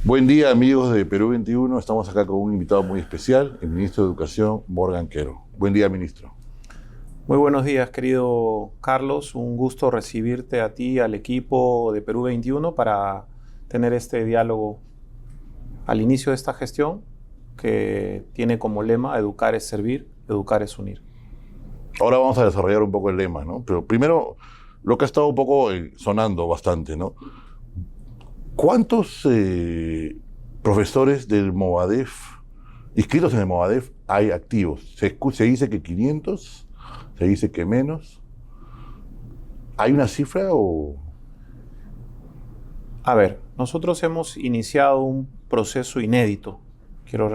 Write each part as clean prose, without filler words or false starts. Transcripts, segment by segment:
Buen día, amigos de Perú 21. Estamos acá con un invitado muy especial, el ministro de Educación, Morgan Quero. Buen día, ministro. Muy buenos días, querido Carlos. Un gusto recibirte a ti, al equipo de Perú 21 para tener este diálogo al inicio de esta gestión que tiene como lema educar es servir, educar es unir. Ahora vamos a desarrollar un poco el lema, ¿no? Pero primero, lo que ha estado un poco sonando bastante, ¿no? ¿Cuántos profesores del Movadef, inscritos en el Movadef, hay activos? Se dice que 500, se dice que menos. ¿Hay una cifra o...? A ver, nosotros hemos iniciado un proceso inédito, quiero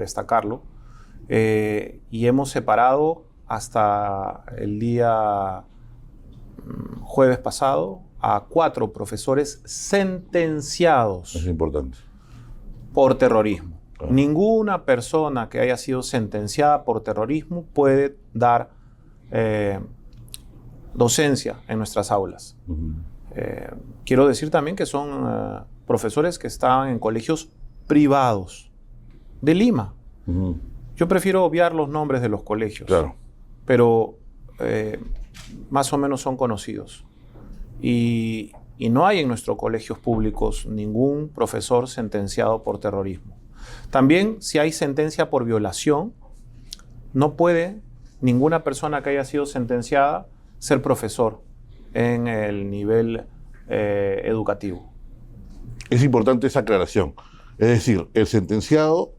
destacarlo, y hemos separado hasta el día jueves pasado a 4 profesores sentenciados. Es importante. Por terrorismo. Claro. Ninguna persona que haya sido sentenciada por terrorismo puede dar docencia en nuestras aulas. Uh-huh. Quiero decir también que son profesores que estaban en colegios privados de Lima. Uh-huh. Yo prefiero obviar los nombres de los colegios, Claro. pero más o menos son conocidos. Y no hay en nuestros colegios públicos ningún profesor sentenciado por terrorismo. También, si hay sentencia por violación, no puede ninguna persona que haya sido sentenciada ser profesor en el nivel educativo. Es importante esa aclaración. Es decir, el sentenciado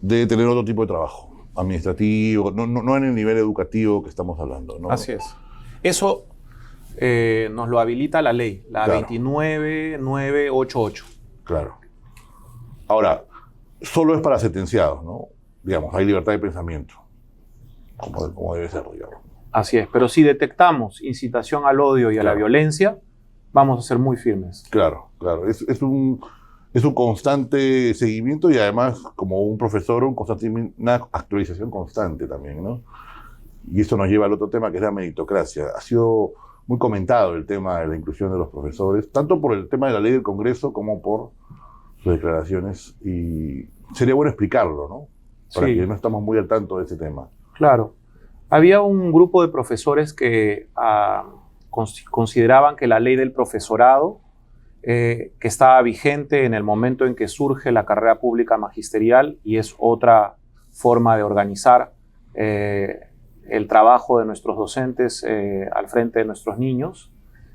debe tener otro tipo de trabajo, administrativo, no en el nivel educativo que estamos hablando, ¿no? Así es. Eso nos lo habilita la ley, la Claro. 29988. Claro. Ahora, solo es para sentenciados, ¿no? Digamos, hay libertad de pensamiento, como debe ser, digamos. Así es, pero si detectamos incitación al odio y a la Claro. violencia, vamos a ser muy firmes. Claro, claro. Es un constante seguimiento y además, como un profesor, una actualización constante también, ¿no? Y eso nos lleva al otro tema, que es la meritocracia. Ha sido muy comentado el tema de la inclusión de los profesores, tanto por el tema de la ley del Congreso como por sus declaraciones. Y sería bueno explicarlo, ¿no? Para Sí. que no estamos muy al tanto de ese tema. Claro. Había un grupo de profesores que consideraban que la ley del profesorado, que estaba vigente en el momento en que surge la carrera pública magisterial, y es otra forma de organizar el trabajo de nuestros docentes al frente de nuestros niños,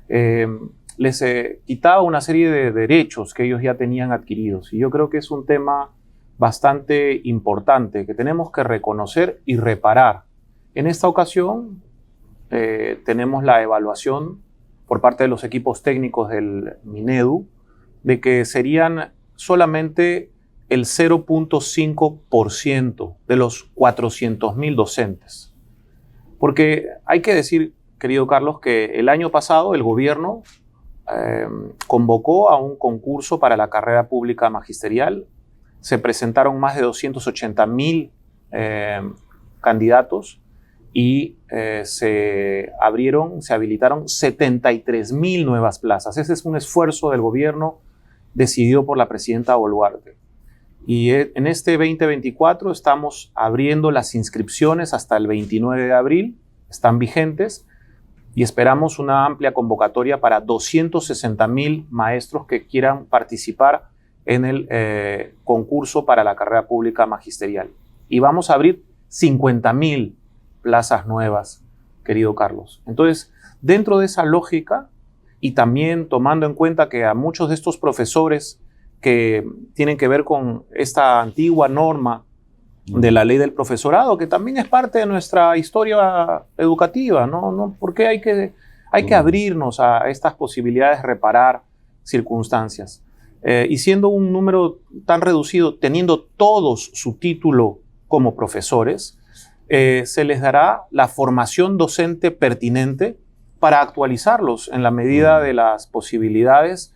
les quitaba una serie de derechos que ellos ya tenían adquiridos. Y yo creo que es un tema bastante importante que tenemos que reconocer y reparar. En esta ocasión tenemos la evaluación por parte de los equipos técnicos del Minedu de que serían solamente el 0.5% de los 400.000 docentes. Porque hay que decir, querido Carlos, que el año pasado el gobierno convocó a un concurso para la carrera pública magisterial. Se presentaron más de 280.000 candidatos y se habilitaron 73.000 nuevas plazas. Ese es un esfuerzo del gobierno decidido por la presidenta Boluarte. Y en este 2024 estamos abriendo las inscripciones hasta el 29 de abril, están vigentes, y esperamos una amplia convocatoria para 260.000 maestros que quieran participar en el concurso para la carrera pública magisterial. Y vamos a abrir 50.000 plazas nuevas, querido Carlos. Entonces, dentro de esa lógica, y también tomando en cuenta que a muchos de estos profesores que tienen que ver con esta antigua norma de la ley del profesorado, que también es parte de nuestra historia educativa, ¿no? Porque hay que abrirnos a estas posibilidades de reparar circunstancias. Y siendo un número tan reducido, teniendo todos su título como profesores, se les dará la formación docente pertinente para actualizarlos en la medida de las posibilidades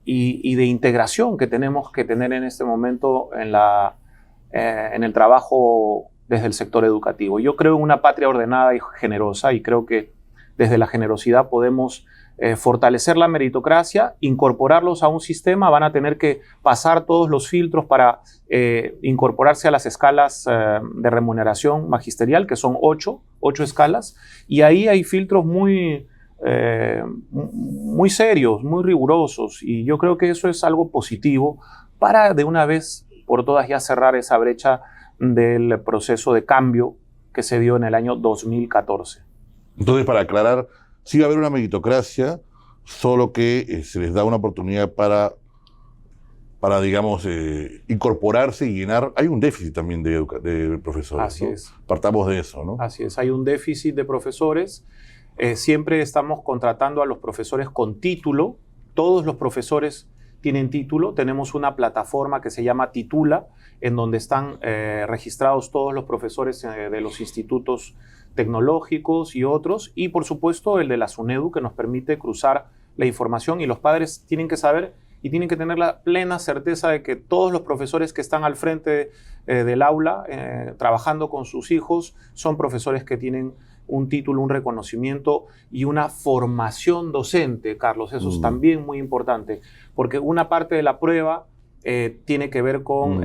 y de integración que tenemos que tener en este momento en el trabajo desde el sector educativo. Yo creo en una patria ordenada y generosa, y creo que desde la generosidad podemos fortalecer la meritocracia, incorporarlos a un sistema, van a tener que pasar todos los filtros para incorporarse a las escalas de remuneración magisterial, que son 8 escalas, y ahí hay filtros muy serios, muy rigurosos, y yo creo que eso es algo positivo para de una vez por todas ya cerrar esa brecha del proceso de cambio que se dio en el año 2014. Entonces, para aclarar, sí va a haber una meritocracia, solo que se les da una oportunidad para digamos, incorporarse y llenar. Hay un déficit también de profesores. Así ¿no? es. Partamos de eso, ¿no? Así es, hay un déficit de profesores. Siempre estamos contratando a los profesores con título. Todos los profesores tienen título. Tenemos una plataforma que se llama Titula, en donde están registrados todos los profesores de los institutos tecnológicos y otros, y por supuesto el de la SUNEDU, que nos permite cruzar la información, y los padres tienen que saber y tienen que tener la plena certeza de que todos los profesores que están al frente del aula trabajando con sus hijos son profesores que tienen un título, un reconocimiento y una formación docente, Carlos. Eso es también muy importante, porque una parte de la prueba tiene que ver con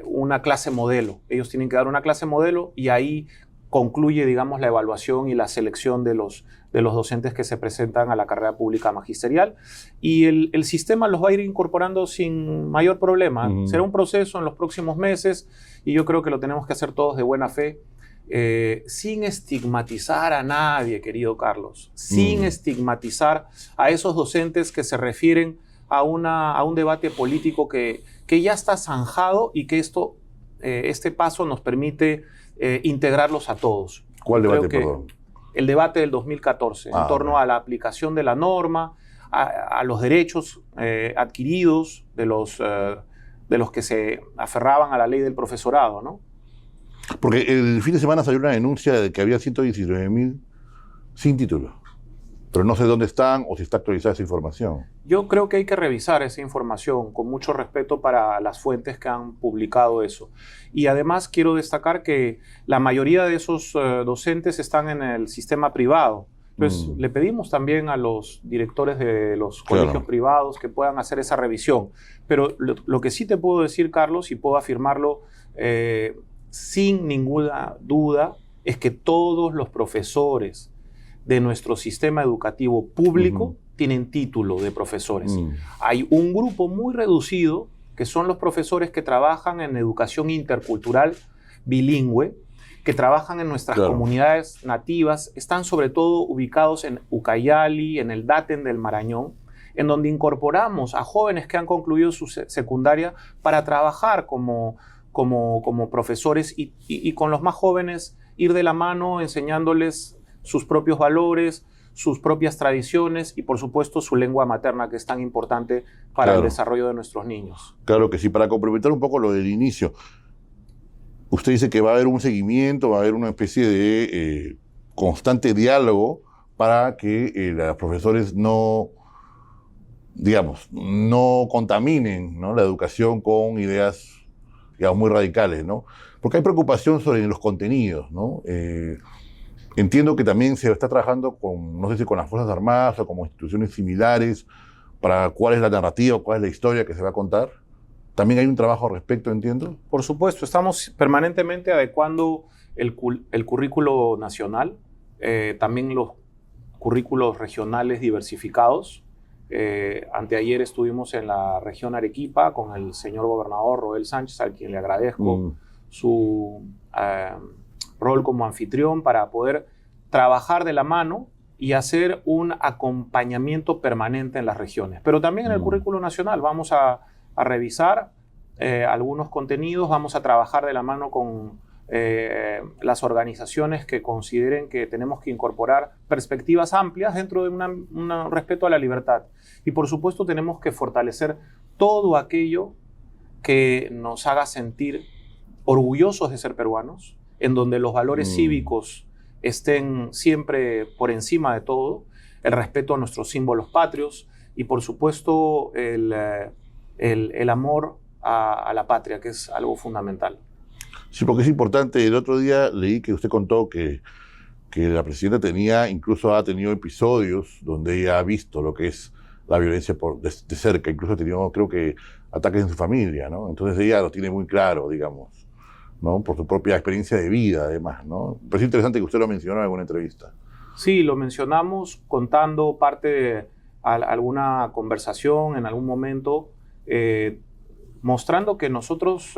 una clase modelo. Ellos tienen que dar una clase modelo y ahí concluye, digamos, la evaluación y la selección de los docentes que se presentan a la carrera pública magisterial, y el sistema los va a ir incorporando sin mayor problema. Será un proceso en los próximos meses, y yo creo que lo tenemos que hacer todos de buena fe, sin estigmatizar a nadie, querido Carlos, sin estigmatizar a esos docentes que se refieren a un debate político que ya está zanjado, y que este paso nos permite integrarlos a todos. ¿Cuál debate, perdón? El debate del 2014, en torno a la aplicación de la norma, a los derechos adquiridos de los que se aferraban a la ley del profesorado, ¿no? Porque el fin de semana salió una denuncia de que había 119.000 sin título, pero no sé dónde están o si está actualizada esa información. Yo creo que hay que revisar esa información con mucho respeto para las fuentes que han publicado eso. Y además quiero destacar que la mayoría de esos docentes están en el sistema privado. Entonces, le pedimos también a los directores de los colegios privados que puedan hacer esa revisión. Pero lo que sí te puedo decir, Carlos, y puedo afirmarlo sin ninguna duda, es que todos los profesores de nuestro sistema educativo público tienen título de profesores. Hay un grupo muy reducido que son los profesores que trabajan en educación intercultural bilingüe, que trabajan en nuestras comunidades nativas, están sobre todo ubicados en Ucayali, en el Daten del Marañón, en donde incorporamos a jóvenes que han concluido su secundaria para trabajar como profesores, y con los más jóvenes ir de la mano enseñándoles sus propios valores, sus propias tradiciones y, por supuesto, su lengua materna, que es tan importante para el desarrollo de nuestros niños. Claro que sí. Para complementar un poco lo del inicio, usted dice que va a haber un seguimiento, va a haber una especie de constante diálogo para que los profesores no contaminen, ¿no?, la educación con ideas, digamos, muy radicales, ¿no? Porque hay preocupación sobre los contenidos, ¿no? Entiendo que también se está trabajando no sé si con las Fuerzas Armadas o con instituciones similares, para cuál es la narrativa, cuál es la historia que se va a contar. ¿También hay un trabajo al respecto, entiendo? Por supuesto, estamos permanentemente adecuando el currículo nacional, también los currículos regionales diversificados. Anteayer estuvimos en la región Arequipa con el señor gobernador Roel Sánchez, al quien le agradezco su rol como anfitrión, para poder trabajar de la mano y hacer un acompañamiento permanente en las regiones. Pero también en el currículo nacional vamos a revisar algunos contenidos, vamos a trabajar de la mano con las organizaciones que consideren que tenemos que incorporar perspectivas amplias dentro de un respeto a la libertad. Y por supuesto tenemos que fortalecer todo aquello que nos haga sentir orgullosos de ser peruanos, en donde los valores cívicos estén siempre por encima de todo, el respeto a nuestros símbolos patrios y, por supuesto, el amor a la patria, que es algo fundamental. Sí, porque es importante. El otro día leí que usted contó que que la presidenta incluso ha tenido episodios donde ella ha visto lo que es la violencia de cerca, incluso ha tenido, creo que, ataques en su familia, ¿no? Entonces ella lo tiene muy claro, digamos, ¿no? Por su propia experiencia de vida, además, ¿no? Pero es interesante que usted lo mencionó en alguna entrevista. Sí, lo mencionamos contando parte de alguna conversación en algún momento, mostrando que nosotros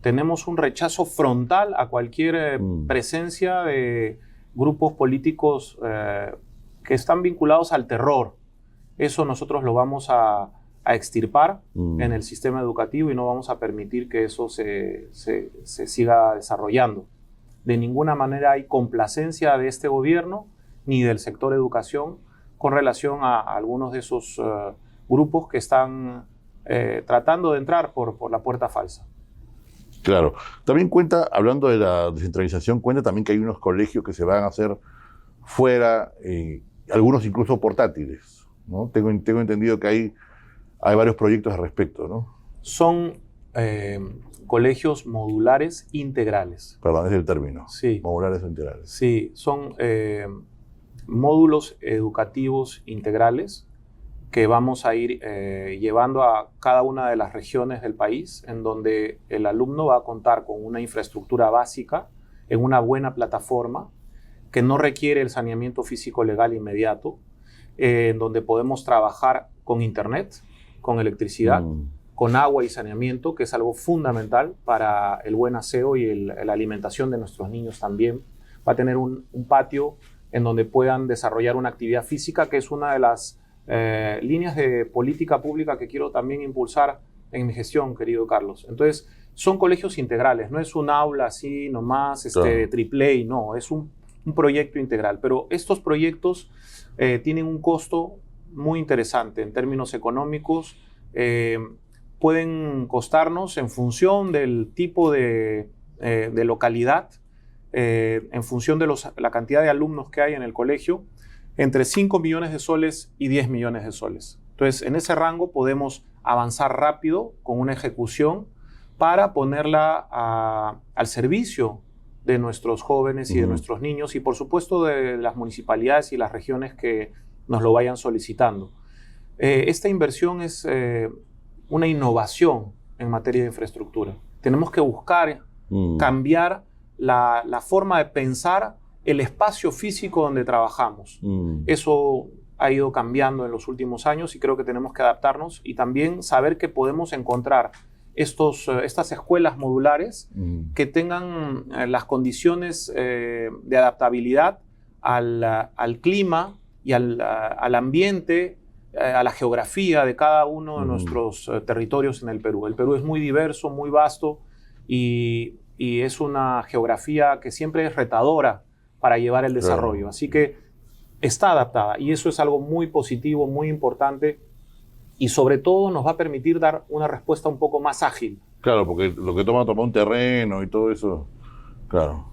tenemos un rechazo frontal a cualquier presencia de grupos políticos que están vinculados al terror. Eso nosotros lo vamos a extirpar en el sistema educativo y no vamos a permitir que eso se siga desarrollando. De ninguna manera hay complacencia de este gobierno ni del sector educación con relación a algunos de esos grupos que están tratando de entrar por la puerta falsa. Claro. También cuenta, hablando de la descentralización, cuenta también que hay unos colegios que se van a hacer fuera, algunos incluso portátiles, ¿no? Tengo entendido que hay varios proyectos al respecto, ¿no? Son colegios modulares integrales. Perdón, ese es el término. Sí. Modulares o integrales. Sí, son módulos educativos integrales que vamos a ir llevando a cada una de las regiones del país, en donde el alumno va a contar con una infraestructura básica, en una buena plataforma, que no requiere el saneamiento físico legal inmediato, en donde podemos trabajar con internet, con electricidad, con agua y saneamiento, que es algo fundamental para el buen aseo y la alimentación de nuestros niños también. Va a tener un patio en donde puedan desarrollar una actividad física, que es una de las líneas de política pública que quiero también impulsar en mi gestión, querido Carlos. Entonces, son colegios integrales, no es un aula así nomás, triple A, no, es un proyecto integral. Pero estos proyectos tienen un costo muy interesante en términos económicos. Pueden costarnos en función del tipo de localidad, en función de la cantidad de alumnos que hay en el colegio, entre 5 millones de soles y 10 millones de soles. Entonces, en ese rango podemos avanzar rápido con una ejecución para ponerla al servicio de nuestros jóvenes y de nuestros niños y, por supuesto, de las municipalidades y las regiones que nos lo vayan solicitando. Esta inversión es una innovación en materia de infraestructura. Tenemos que buscar cambiar la forma de pensar el espacio físico donde trabajamos. Eso ha ido cambiando en los últimos años y creo que tenemos que adaptarnos y también saber que podemos encontrar estas escuelas modulares que tengan las condiciones de adaptabilidad al clima y al ambiente, a la geografía de cada uno de nuestros territorios en el Perú. El Perú es muy diverso, muy vasto y es una geografía que siempre es retadora para llevar el desarrollo. Claro. Así que está adaptada y eso es algo muy positivo, muy importante y sobre todo nos va a permitir dar una respuesta un poco más ágil. Claro, porque lo que toma un terreno y todo eso, claro.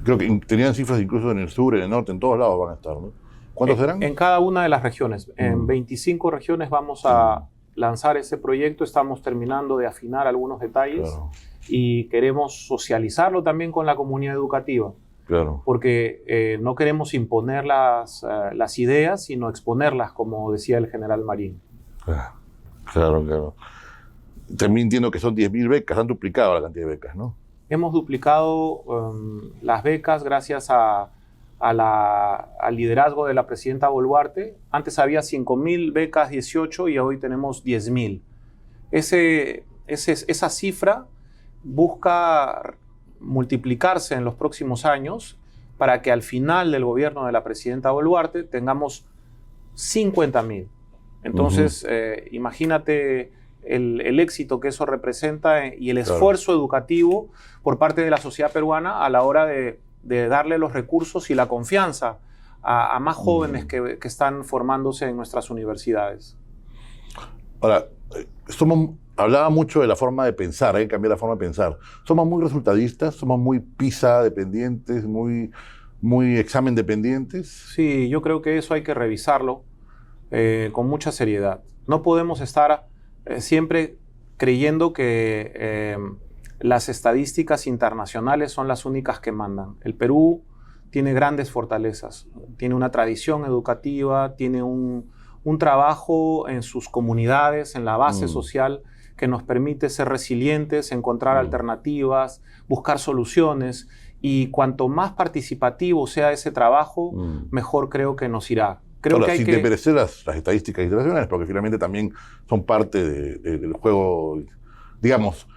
Creo que tenían cifras incluso en el sur, en el norte, en todos lados van a estar, ¿no? ¿Cuántos serán? En cada una de las regiones. En 25 regiones vamos a lanzar ese proyecto. Estamos terminando de afinar algunos detalles y queremos socializarlo también con la comunidad educativa. Claro. Porque no queremos imponer las ideas, sino exponerlas, como decía el general Marín. Claro. También entiendo que son 10.000 becas, han duplicado la cantidad de becas, ¿no? Hemos duplicado las becas gracias al liderazgo de la presidenta Boluarte. Antes había 5.000 becas, 18, y hoy tenemos 10.000. Esa cifra busca multiplicarse en los próximos años para que al final del gobierno de la presidenta Boluarte tengamos 50.000. Entonces, imagínate el éxito que eso representa y el esfuerzo educativo por parte de la sociedad peruana a la hora de darle los recursos y la confianza a más jóvenes que están formándose en nuestras universidades. Ahora, hablaba mucho de la forma de pensar, hay que cambiar la forma de pensar. Somos muy resultadistas, somos muy PISA dependientes, muy examen dependientes. Sí, yo creo que eso hay que revisarlo con mucha seriedad. No podemos estar siempre creyendo que las estadísticas internacionales son las únicas que mandan. El Perú tiene grandes fortalezas. Tiene una tradición educativa, tiene un trabajo en sus comunidades, en la base social, que nos permite ser resilientes, encontrar alternativas, buscar soluciones. Y cuanto más participativo sea ese trabajo, mejor creo que nos irá. Creo ahora, que hay sin que... desmerecer las estadísticas internacionales, porque finalmente también son parte del juego, digamos,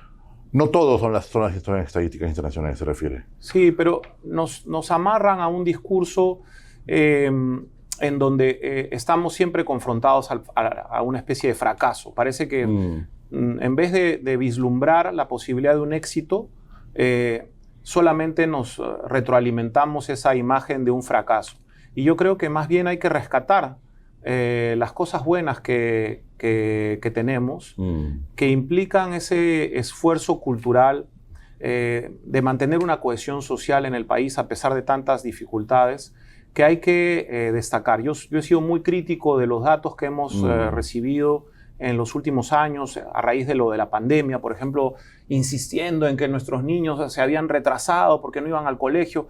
no todos son las estadísticas internacionales, se refiere. Sí, pero nos amarran a un discurso en donde estamos siempre confrontados a una especie de fracaso. Parece que en vez de vislumbrar la posibilidad de un éxito, solamente nos retroalimentamos esa imagen de un fracaso. Y yo creo que más bien hay que rescatar las cosas buenas que tenemos, que implican ese esfuerzo cultural de mantener una cohesión social en el país a pesar de tantas dificultades, que hay que destacar. Yo he sido muy crítico de los datos que hemos recibido en los últimos años, a raíz de lo de la pandemia, por ejemplo, insistiendo en que nuestros niños se habían retrasado porque no iban al colegio.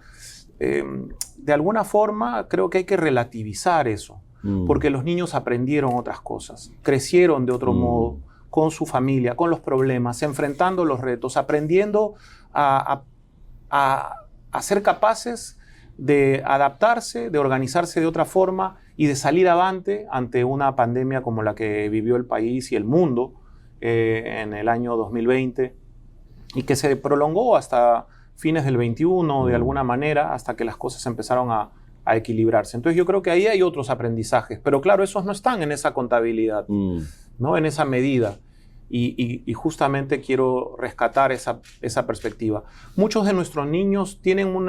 De alguna forma, creo que hay que relativizar eso, porque los niños aprendieron otras cosas, crecieron de otro modo, con su familia, con los problemas, enfrentando los retos, aprendiendo a ser capaces de adaptarse, de organizarse de otra forma y de salir avante ante una pandemia como la que vivió el país y el mundo en el año 2020 y que se prolongó hasta fines del 21 de alguna manera, hasta que las cosas empezaron a equilibrarse. Entonces yo creo que ahí hay otros aprendizajes, pero claro, esos no están en esa contabilidad, ¿no? En esa medida. Y justamente quiero rescatar esa perspectiva. Muchos de nuestros niños tienen un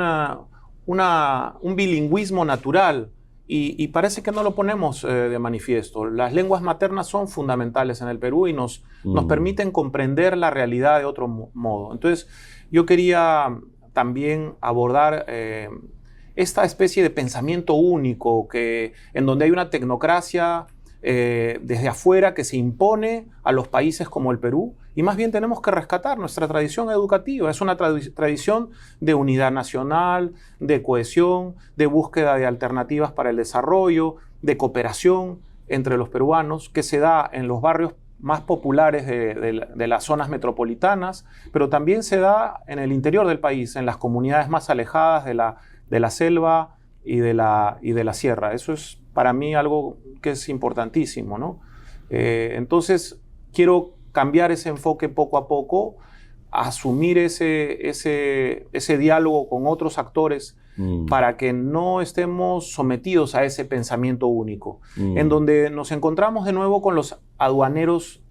bilingüismo natural y parece que no lo ponemos de manifiesto. Las lenguas maternas son fundamentales en el Perú y nos permiten comprender la realidad de otro modo. Entonces, yo quería también abordar esta especie de pensamiento único en donde hay una tecnocracia desde afuera que se impone a los países como el Perú, y más bien tenemos que rescatar nuestra tradición educativa. Es una tradición de unidad nacional, de cohesión, de búsqueda de alternativas para el desarrollo, de cooperación entre los peruanos, que se da en los barrios más populares de las zonas metropolitanas, pero también se da en el interior del país, en las comunidades más alejadas de la selva y de la sierra. Eso es para mí algo que es importantísimo, ¿no? Entonces, quiero cambiar ese enfoque poco a poco, asumir ese diálogo con otros actores para que no estemos sometidos a ese pensamiento único, en donde nos encontramos de nuevo con los aduaneros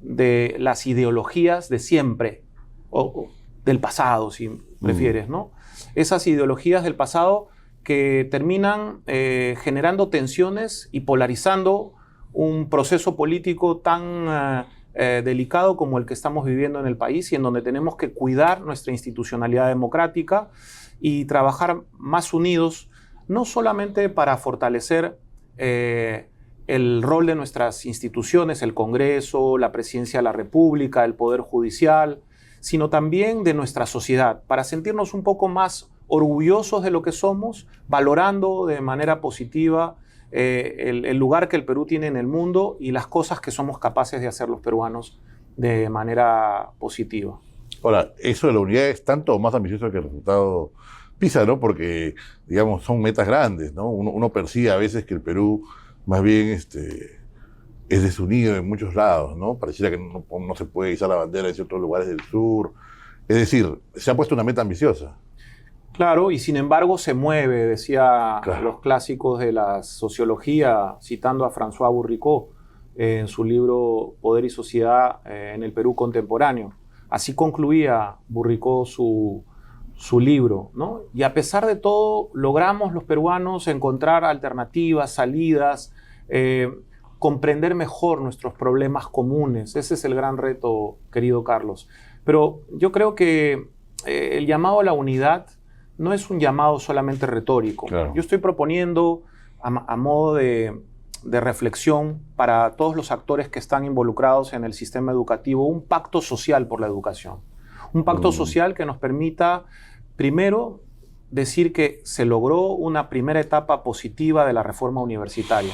de las ideologías de siempre, o del pasado, si prefieres, ¿no? Esas ideologías del pasado que terminan generando tensiones y polarizando un proceso político tan delicado como el que estamos viviendo en el país, y en donde tenemos que cuidar nuestra institucionalidad democrática y trabajar más unidos, no solamente para fortalecer el rol de nuestras instituciones, el Congreso, la Presidencia de la República, el Poder Judicial, sino también de nuestra sociedad, para sentirnos un poco más orgullosos de lo que somos, valorando de manera positiva el lugar que el Perú tiene en el mundo y las cosas que somos capaces de hacer los peruanos de manera positiva. Ahora, eso de la unidad es tanto o más ambicioso que el resultado PISA, ¿no? Porque, digamos, son metas grandes, ¿no? Uno percibe a veces que el Perú más bien es desunido en muchos lados, ¿no? Pareciera que no se puede izar la bandera de ciertos lugares del sur. Es decir, se ha puesto una meta ambiciosa. Claro, y sin embargo se mueve, decía los clásicos de la sociología, citando a François Bourricot en su libro Poder y Sociedad en el Perú Contemporáneo. Así concluía Bourricot su libro, ¿no? Y a pesar de todo, logramos los peruanos encontrar alternativas, salidas, comprender mejor nuestros problemas comunes. Ese es el gran reto, querido Carlos. Pero yo creo que el llamado a la unidad no es un llamado solamente retórico. Claro. Yo estoy proponiendo, a modo de reflexión para todos los actores que están involucrados en el sistema educativo, un pacto social por la educación. Un pacto social que nos permita, primero, decir que se logró una primera etapa positiva de la reforma universitaria,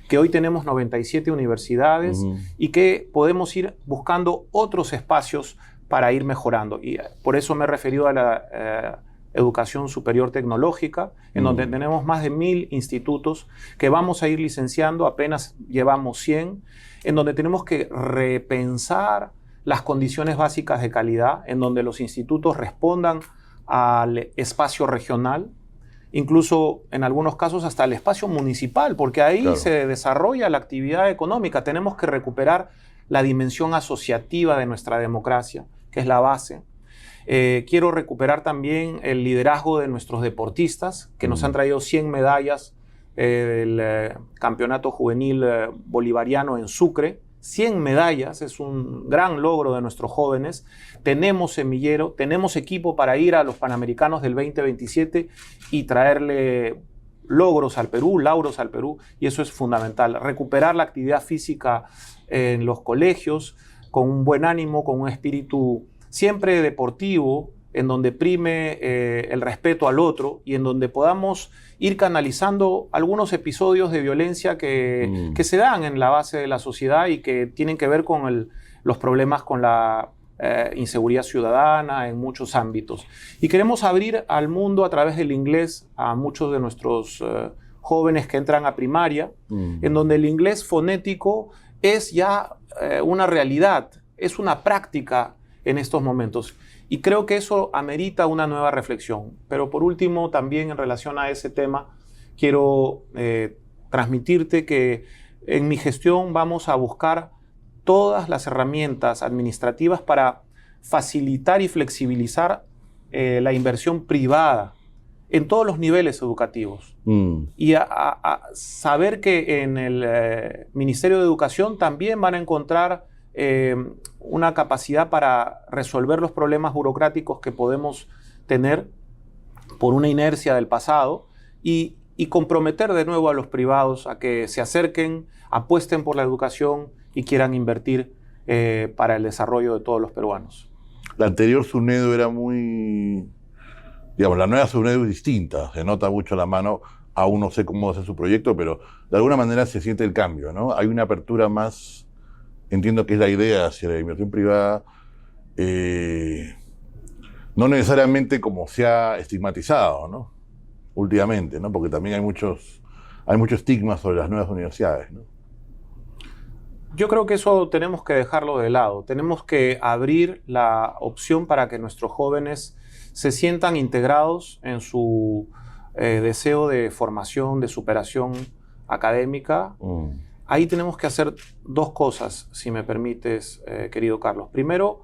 que hoy tenemos 97 universidades y que podemos ir buscando otros espacios para ir mejorando. Y por eso me he referido a la educación superior tecnológica, en donde tenemos más de 1000 institutos que vamos a ir licenciando, apenas llevamos 100, en donde tenemos que repensar las condiciones básicas de calidad, en donde los institutos respondan al espacio regional, incluso en algunos casos hasta el espacio municipal, porque ahí se desarrolla la actividad económica. Tenemos que recuperar la dimensión asociativa de nuestra democracia, que es la base. Quiero recuperar también el liderazgo de nuestros deportistas, que nos han traído 100 medallas del campeonato juvenil bolivariano en Sucre. 100 medallas, es un gran logro de nuestros jóvenes. Tenemos semillero, tenemos equipo para ir a los Panamericanos del 2027 y traerle logros al Perú, lauros al Perú, y eso es fundamental. Recuperar la actividad física en los colegios con un buen ánimo, con un espíritu siempre deportivo, en donde prime el respeto al otro y en donde podamos ir canalizando algunos episodios de violencia que se dan en la base de la sociedad y que tienen que ver con los problemas con la inseguridad ciudadana en muchos ámbitos. Y queremos abrir al mundo a través del inglés a muchos de nuestros jóvenes que entran a primaria, en donde el inglés fonético es ya una realidad, es una práctica en estos momentos. Y creo que eso amerita una nueva reflexión. Pero por último, también en relación a ese tema, quiero transmitirte que en mi gestión vamos a buscar todas las herramientas administrativas para facilitar y flexibilizar la inversión privada en todos los niveles educativos. Y a saber que en el Ministerio de Educación también van a encontrar una capacidad para resolver los problemas burocráticos que podemos tener por una inercia del pasado y comprometer de nuevo a los privados a que se acerquen, apuesten por la educación y quieran invertir para el desarrollo de todos los peruanos. La anterior SUNEDU era muy... Digamos, la nueva SUNEDU es distinta, se nota mucho la mano, aún no sé cómo va a ser su proyecto, pero de alguna manera se siente el cambio, ¿no? Hay una apertura más... Entiendo que es la idea hacia la inversión privada, no necesariamente como se ha estigmatizado, ¿no? Últimamente, ¿no? Porque también hay mucho estigma sobre las nuevas universidades, ¿no? Yo creo que eso tenemos que dejarlo de lado. Tenemos que abrir la opción para que nuestros jóvenes se sientan integrados en su deseo de formación, de superación académica. Ahí tenemos que hacer dos cosas, si me permites, querido Carlos. Primero,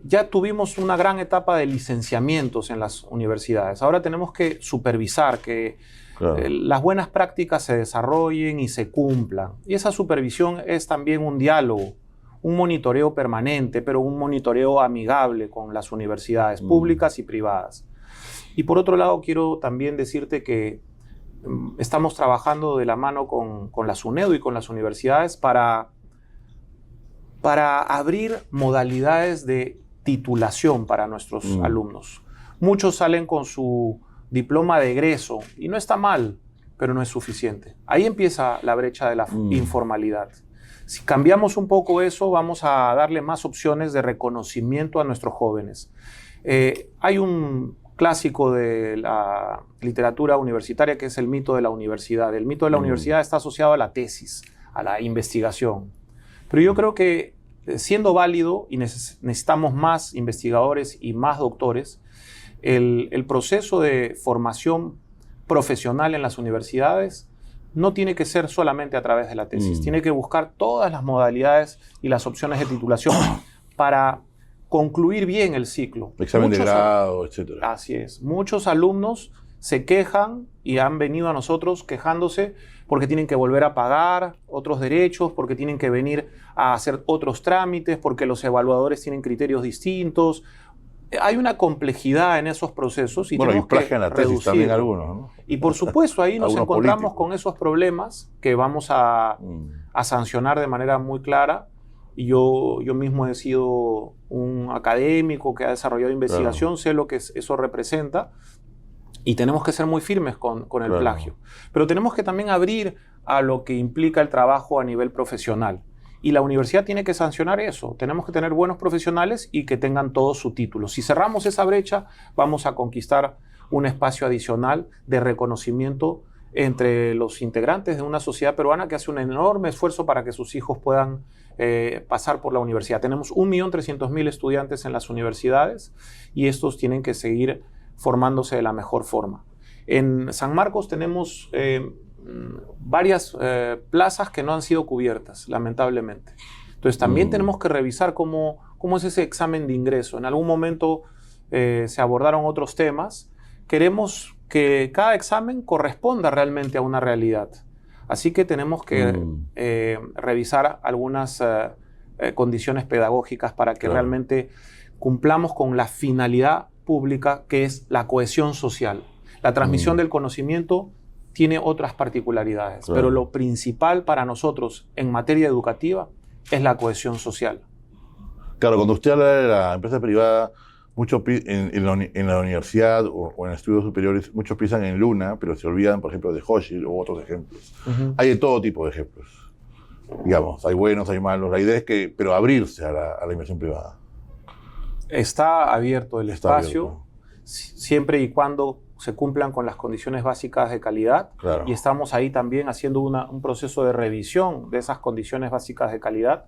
ya tuvimos una gran etapa de licenciamientos en las universidades. Ahora tenemos que supervisar que las buenas prácticas se desarrollen y se cumplan. Y esa supervisión es también un diálogo, un monitoreo permanente, pero un monitoreo amigable con las universidades públicas y privadas. Y por otro lado, quiero también decirte que estamos trabajando de la mano con la SUNEDU y con las universidades para abrir modalidades de titulación para nuestros alumnos. Muchos salen con su diploma de egreso y no está mal, pero no es suficiente. Ahí empieza la brecha de la informalidad. Si cambiamos un poco eso, vamos a darle más opciones de reconocimiento a nuestros jóvenes. Hay un clásico de la literatura universitaria que es el mito de la universidad. El mito de la universidad está asociado a la tesis, a la investigación. Pero yo creo que siendo válido y necesitamos más investigadores y más doctores, el proceso de formación profesional en las universidades no tiene que ser solamente a través de la tesis. Tiene que buscar todas las modalidades y las opciones de titulación para concluir bien el ciclo. Examen de grado, etc. Así es. Muchos alumnos se quejan y han venido a nosotros quejándose porque tienen que volver a pagar otros derechos, porque tienen que venir a hacer otros trámites, porque los evaluadores tienen criterios distintos. Hay una complejidad en esos procesos y tenemos que plagian la tesis también algunos, ¿no? Y por supuesto ahí nos encontramos con esos problemas que vamos a sancionar de manera muy clara y yo mismo he sido un académico que ha desarrollado investigación, claro. Sé lo que eso representa, y tenemos que ser muy firmes con el claro. plagio. Pero tenemos que también abrir a lo que implica el trabajo a nivel profesional. Y la universidad tiene que sancionar eso. Tenemos que tener buenos profesionales y que tengan todos su título. Si cerramos esa brecha, vamos a conquistar un espacio adicional de reconocimiento entre los integrantes de una sociedad peruana que hace un enorme esfuerzo para que sus hijos puedan pasar por la universidad. Tenemos 1.300.000 estudiantes en las universidades y estos tienen que seguir formándose de la mejor forma. En San Marcos tenemos varias plazas que no han sido cubiertas, lamentablemente. Entonces también tenemos que revisar cómo es ese examen de ingreso. En algún momento se abordaron otros temas. Queremos que cada examen corresponda realmente a una realidad. Así que tenemos que revisar algunas condiciones pedagógicas para que claro. realmente cumplamos con la finalidad pública, que es la cohesión social. La transmisión del conocimiento tiene otras particularidades, claro. pero lo principal para nosotros en materia educativa es la cohesión social. Claro, cuando usted habla de la empresa privada, en la universidad o en estudios superiores, muchos piensan en Luna, pero se olvidan, por ejemplo, de Hochschild u otros ejemplos. Hay de todo tipo de ejemplos. Digamos, hay buenos, hay malos. La idea es pero abrirse a la inversión privada. Está abierto el espacio, siempre y cuando se cumplan con las condiciones básicas de calidad. Claro. Y estamos ahí también haciendo un proceso de revisión de esas condiciones básicas de calidad,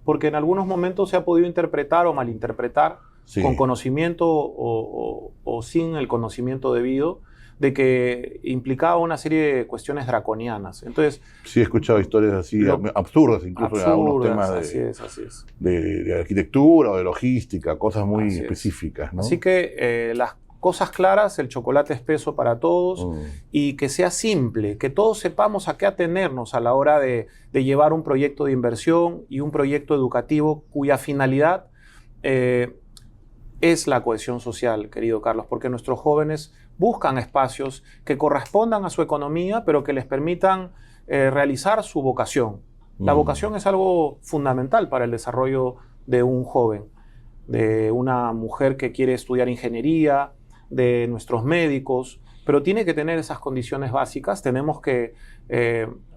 porque en algunos momentos se ha podido interpretar o malinterpretar sí. con conocimiento o sin el conocimiento debido, de que implicaba una serie de cuestiones draconianas. Entonces, sí, he escuchado historias así, absurdas, incluso en algunos temas de arquitectura o de logística, cosas muy específicas, ¿no? Así que las cosas claras, el chocolate espeso para todos, y que sea simple, que todos sepamos a qué atenernos a la hora de llevar un proyecto de inversión y un proyecto educativo cuya finalidad es la cohesión social, querido Carlos, porque nuestros jóvenes buscan espacios que correspondan a su economía, pero que les permitan realizar su vocación. La vocación es algo fundamental para el desarrollo de un joven, de una mujer que quiere estudiar ingeniería, de nuestros médicos, pero tiene que tener esas condiciones básicas. Tenemos que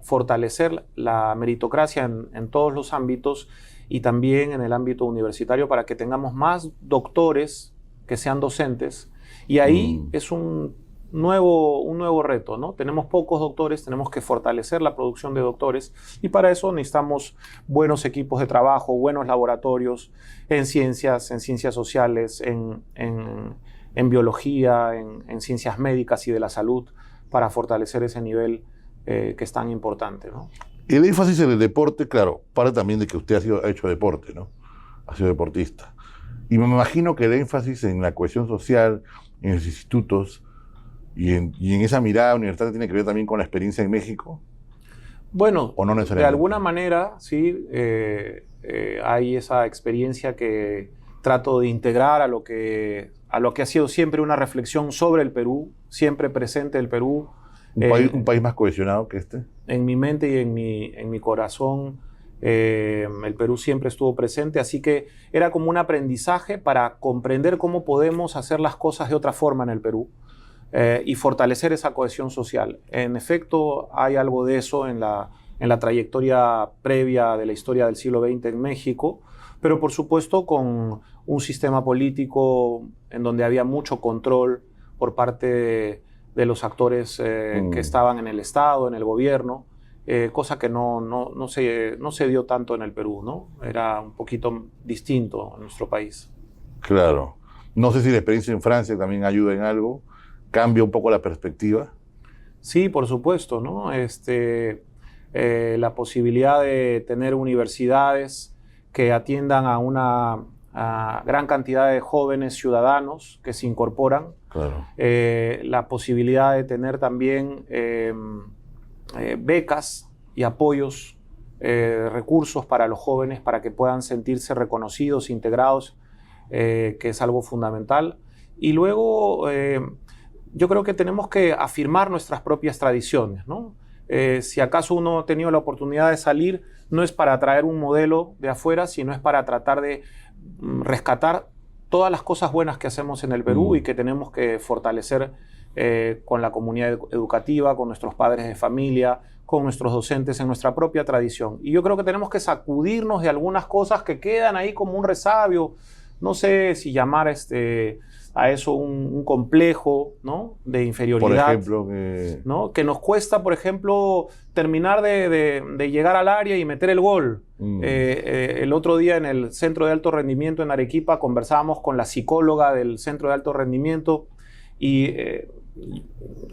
fortalecer la meritocracia en todos los ámbitos y también en el ámbito universitario para que tengamos más doctores que sean docentes. Y ahí es un nuevo reto, ¿no? Tenemos pocos doctores, tenemos que fortalecer la producción de doctores y para eso necesitamos buenos equipos de trabajo, buenos laboratorios en ciencias sociales, en biología, en ciencias médicas y de la salud para fortalecer ese nivel que es tan importante, ¿no? El énfasis en el deporte, claro, para también de que usted ha hecho deporte, ¿no? Ha sido deportista. Y me imagino que el énfasis en la cohesión social, en los institutos y en esa mirada universitaria tiene que ver también con la experiencia en México. Bueno, ¿o no necesariamente? De alguna manera, sí, hay esa experiencia que trato de integrar a lo que ha sido siempre una reflexión sobre el Perú, siempre presente el Perú. ¿Un país más cohesionado que este? En mi mente y en mi corazón, el Perú siempre estuvo presente, así que era como un aprendizaje para comprender cómo podemos hacer las cosas de otra forma en el Perú y fortalecer esa cohesión social. En efecto, hay algo de eso en la trayectoria previa de la historia del siglo XX en México, pero por supuesto con un sistema político en donde había mucho control por parte de los actores que estaban en el Estado, en el gobierno, cosa que no se dio tanto en el Perú, ¿no? Era un poquito distinto en nuestro país. Claro. No sé si la experiencia en Francia también ayuda en algo, cambia un poco la perspectiva. Sí, por supuesto, ¿no? La posibilidad de tener universidades que atiendan a una gran cantidad de jóvenes ciudadanos que se incorporan. Claro. La posibilidad de tener también becas y apoyos, recursos para los jóvenes para que puedan sentirse reconocidos, integrados, que es algo fundamental. Y luego yo creo que tenemos que afirmar nuestras propias tradiciones, ¿no? Si acaso uno ha tenido la oportunidad de salir, no es para traer un modelo de afuera, sino es para tratar de rescatar todas las cosas buenas que hacemos en el Perú y que tenemos que fortalecer con la comunidad educativa, con nuestros padres de familia, con nuestros docentes en nuestra propia tradición. Y yo creo que tenemos que sacudirnos de algunas cosas que quedan ahí como un resabio. No sé si llamar a eso un complejo, ¿no?, de inferioridad. Por ejemplo, ¿no?, que nos cuesta, por ejemplo, terminar de llegar al área y meter el gol. El otro día en el Centro de Alto Rendimiento en Arequipa conversábamos con la psicóloga del Centro de Alto Rendimiento e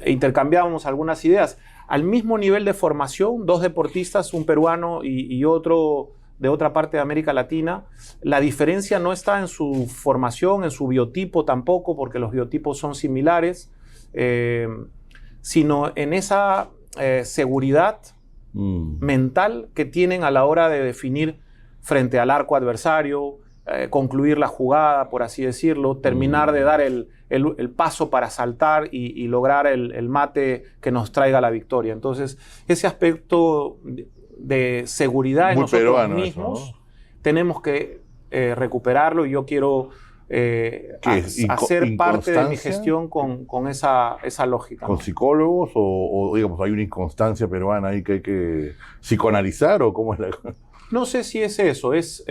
intercambiábamos algunas ideas. Al mismo nivel de formación, dos deportistas, un peruano y otro de otra parte de América Latina, la diferencia no está en su formación, en su biotipo tampoco, porque los biotipos son similares, sino en esa seguridad mental que tienen a la hora de definir frente al arco adversario, concluir la jugada, por así decirlo, terminar de dar el paso para saltar y lograr el mate que nos traiga la victoria. Entonces, ese aspecto de seguridad en muy nosotros peruano mismos, eso, ¿no? Tenemos que recuperarlo, y yo quiero hacer parte de mi gestión con esa lógica, ¿con ¿no?, psicólogos o digamos, hay una inconstancia peruana ahí que hay que psicoanalizar o cómo es la cosa? No sé si es eso, es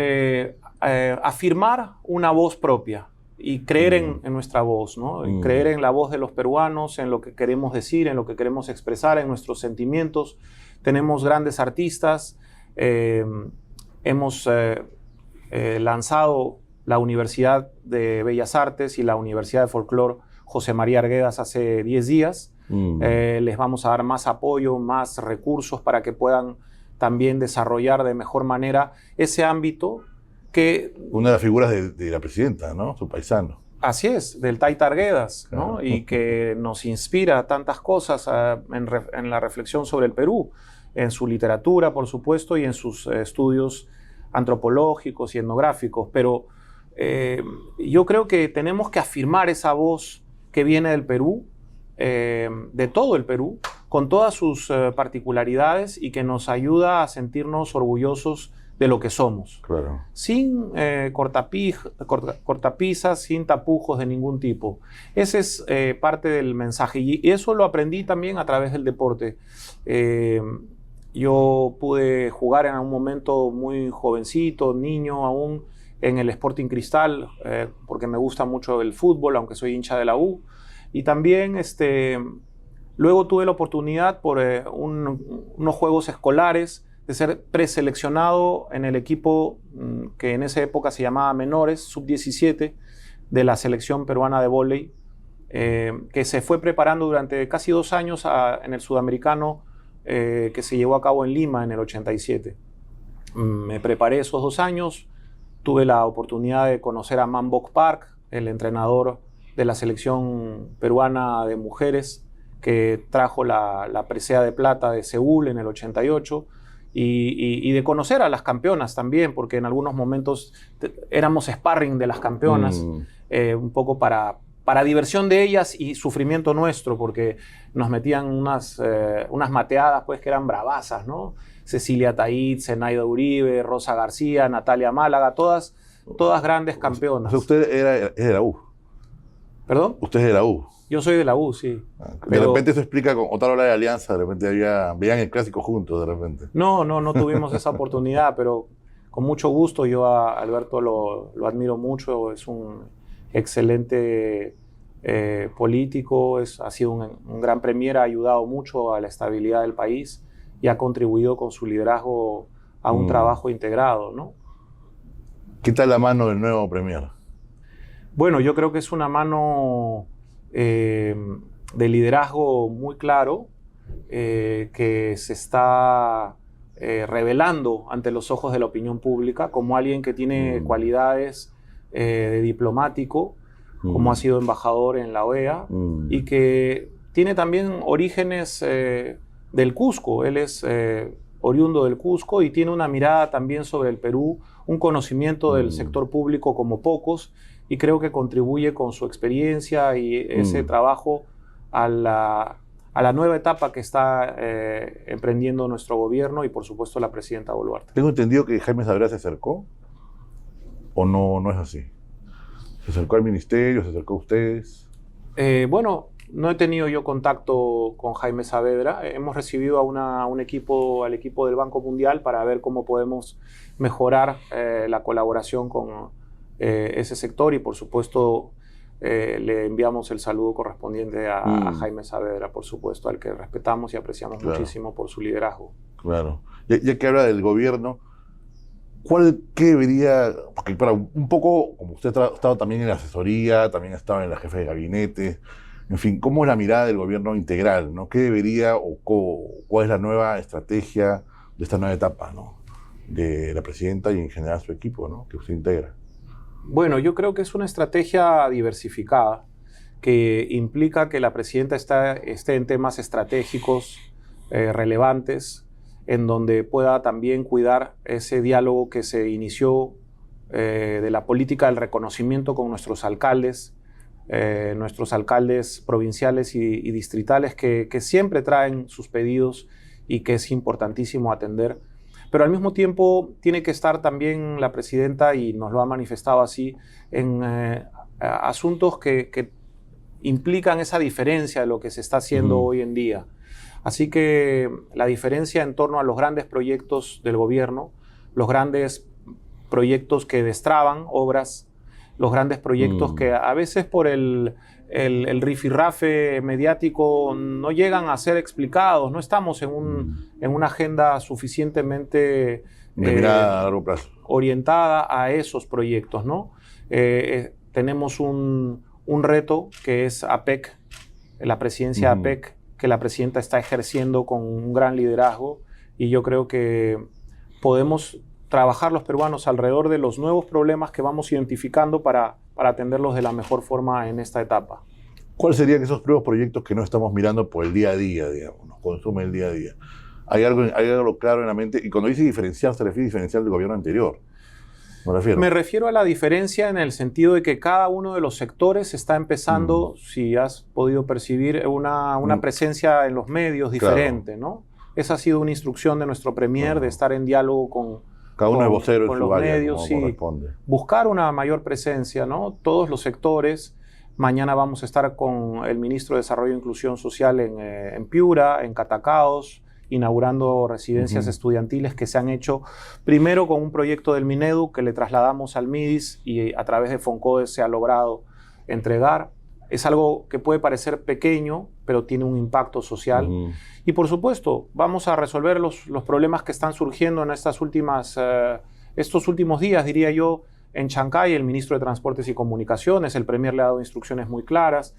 afirmar una voz propia y creer en nuestra voz, ¿no? Y creer en la voz de los peruanos, en lo que queremos decir, en lo que queremos expresar, en nuestros sentimientos. Tenemos grandes artistas, hemos lanzado la Universidad de Bellas Artes y la Universidad de Folclore José María Arguedas hace 10 días. Les vamos a dar más apoyo, más recursos para que puedan también desarrollar de mejor manera ese ámbito que... Una de las figuras de la presidenta, ¿no?, su paisano. Así es, del Taita Arguedas, ¿no? Claro. Y que nos inspira tantas cosas en la reflexión sobre el Perú, en su literatura, por supuesto, y en sus estudios antropológicos y etnográficos. Pero yo creo que tenemos que afirmar esa voz que viene del Perú, de todo el Perú, con todas sus particularidades, y que nos ayuda a sentirnos orgullosos de lo que somos. Claro. Sin cortapisas, sin tapujos de ningún tipo. Ese es parte del mensaje, y eso lo aprendí también a través del deporte. Yo pude jugar en un momento muy jovencito, niño aún, en el Sporting Cristal, porque me gusta mucho el fútbol, aunque soy hincha de la U. Y también luego tuve la oportunidad por unos juegos escolares de ser preseleccionado en el equipo que en esa época se llamaba Menores, Sub-17, de la selección peruana de vóley, que se fue preparando durante casi 2 años en el sudamericano que se llevó a cabo en Lima en el 87. Me preparé esos 2 años, tuve la oportunidad de conocer a Man Bok Park, el entrenador de la selección peruana de mujeres, que trajo la presea de plata de Seúl en el 88, y de conocer a las campeonas también, porque en algunos momentos éramos sparring de las campeonas, un poco para diversión de ellas y sufrimiento nuestro, porque nos metían unas mateadas pues que eran bravasas, ¿no? Cecilia Taid, Zenaida Uribe, Rosa García, Natalia Málaga, todas grandes campeonas. O sea, usted es de la U. ¿Perdón? Usted es de la U. Yo soy de la U, sí. De repente eso explica, con otra hora de alianza, de repente veían el clásico juntos, de repente. No tuvimos esa oportunidad, pero con mucho gusto. Yo a Alberto lo admiro mucho, es un excelente político, ha sido un gran premier, ha ayudado mucho a la estabilidad del país y ha contribuido con su liderazgo a un trabajo integrado, ¿no? ¿Qué tal la mano del nuevo premier? Bueno, yo creo que es una mano de liderazgo muy claro, que se está revelando ante los ojos de la opinión pública como alguien que tiene cualidades de diplomático, como ha sido embajador en la OEA, y que tiene también orígenes del Cusco. Él es oriundo del Cusco y tiene una mirada también sobre el Perú, un conocimiento del sector público como pocos, y creo que contribuye con su experiencia y ese trabajo a a la nueva etapa que está emprendiendo nuestro gobierno y por supuesto la presidenta Boluarte. Tengo entendido que Jaime Saavedra se acercó, ¿o no es así? ¿Se acercó al ministerio? ¿Se acercó a ustedes? Bueno, no he tenido yo contacto con Jaime Saavedra. Hemos recibido a al equipo del Banco Mundial para ver cómo podemos mejorar la colaboración con ese sector y por supuesto le enviamos el saludo correspondiente a Jaime Saavedra, por supuesto, al que respetamos y apreciamos muchísimo por su liderazgo. Claro. Ya que habla del gobierno, ¿qué debería, porque para un poco, como usted ha estado también en la asesoría, también ha estado en la jefe de gabinete, en fin, ¿cómo es la mirada del gobierno integral, ¿no? ¿Qué debería cuál es la nueva estrategia de esta nueva etapa, ¿no? De la presidenta y en general su equipo, ¿no? Que usted integra? Bueno, yo creo que es una estrategia diversificada que implica que la presidenta esté en temas estratégicos relevantes, en donde pueda también cuidar ese diálogo que se inició de la política del reconocimiento con nuestros alcaldes provinciales y distritales que siempre traen sus pedidos y que es importantísimo atender. Pero al mismo tiempo tiene que estar también la presidenta, y nos lo ha manifestado así, en asuntos que implican esa diferencia de lo que se está haciendo hoy en día. Así que la diferencia en torno a los grandes proyectos del gobierno, los grandes proyectos que destraban obras, los grandes proyectos que a veces por el rifirrafe mediático no llegan a ser explicados, no estamos en una agenda suficientemente de mirada a largo plazo, orientada a esos proyectos, ¿no? Tenemos un reto que es APEC, la presidencia de APEC, que la presidenta está ejerciendo con un gran liderazgo, y yo creo que podemos trabajar los peruanos alrededor de los nuevos problemas que vamos identificando para atenderlos de la mejor forma en esta etapa. ¿Cuáles serían esos nuevos proyectos que no estamos mirando por el día a día, digamos, nos consume el día a día? ¿Hay algo claro en la mente? Y cuando dice diferencial, ¿se refiere a diferencial del gobierno anterior? Me refiero a la diferencia en el sentido de que cada uno de los sectores está empezando, si has podido percibir, una presencia en los medios diferente, claro, ¿no? Esa ha sido una instrucción de nuestro premier, de estar en diálogo con cada uno es vocero con en su los área, medios, sí, buscar una mayor presencia, ¿no? Todos los sectores. Mañana vamos a estar con el ministro de Desarrollo e Inclusión Social en Piura, en Catacaos, inaugurando residencias estudiantiles que se han hecho primero con un proyecto del Minedu que le trasladamos al MIDIS y a través de FONCODES se ha logrado entregar. Es algo que puede parecer pequeño, pero tiene un impacto social. Y por supuesto, vamos a resolver los problemas que están surgiendo en estos últimos días, diría yo. En Chancay, el ministro de Transportes y Comunicaciones, el premier le ha dado instrucciones muy claras.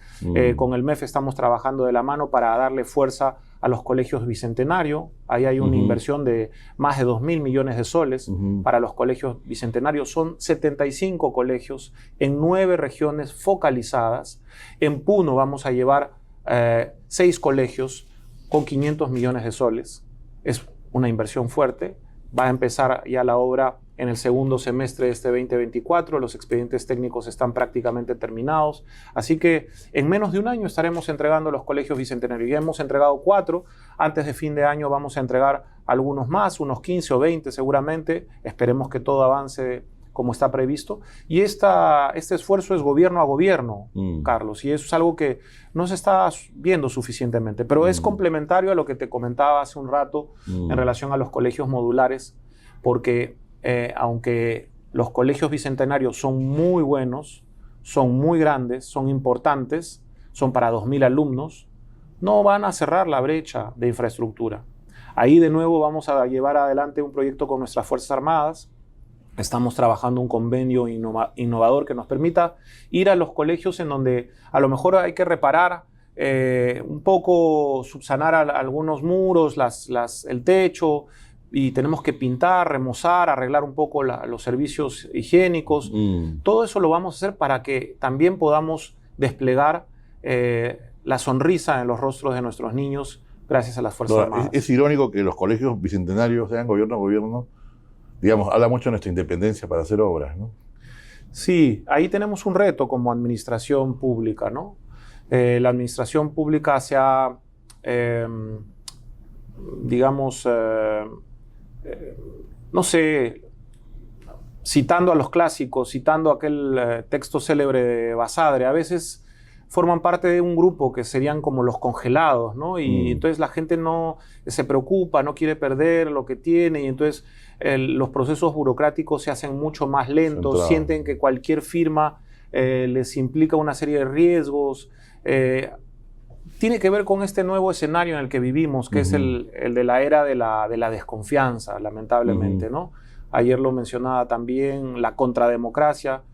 Con el MEF estamos trabajando de la mano para darle fuerza a los colegios bicentenario. Ahí hay una inversión de más de 2.000 millones de soles para los colegios bicentenarios. Son 75 colegios en 9 regiones focalizadas. En Puno vamos a llevar 6 colegios con 500 millones de soles. Es una inversión fuerte. Va a empezar ya la obra en el segundo semestre de este 2024, los expedientes técnicos están prácticamente terminados, así que en menos de un año estaremos entregando los colegios bicentenarios. Ya hemos entregado 4, antes de fin de año vamos a entregar algunos más, unos 15 o 20 seguramente, esperemos que todo avance como está previsto, y este esfuerzo es gobierno a gobierno, Carlos, y eso es algo que no se está viendo suficientemente, pero es complementario a lo que te comentaba hace un rato en relación a los colegios modulares, porque aunque los colegios bicentenarios son muy buenos, son muy grandes, son importantes, son para 2.000 alumnos, no van a cerrar la brecha de infraestructura. Ahí de nuevo vamos a llevar adelante un proyecto con nuestras Fuerzas Armadas. Estamos trabajando un convenio innovador que nos permita ir a los colegios en donde a lo mejor hay que reparar un poco, subsanar algunos muros, el techo, y tenemos que pintar, remozar, arreglar un poco los servicios higiénicos. Todo eso lo vamos a hacer para que también podamos desplegar la sonrisa en los rostros de nuestros niños gracias a las Fuerzas Armadas. Es irónico que los colegios bicentenarios sean gobierno a gobierno. Digamos, habla mucho de nuestra independencia para hacer obras, ¿no? Sí, ahí tenemos un reto como administración pública, ¿no? La administración pública se ha digamos, no sé, citando a los clásicos, citando aquel texto célebre de Basadre, a veces forman parte de un grupo que serían como los congelados, ¿no? Y entonces la gente no se preocupa, no quiere perder lo que tiene, y entonces los procesos burocráticos se hacen mucho más lentos, Centrado. sienten que cualquier firma les implica una serie de riesgos. Tiene que ver con este nuevo escenario en el que vivimos, que es el de la era de la desconfianza, lamentablemente, ¿no? Ayer lo mencionaba también, la contrademocracia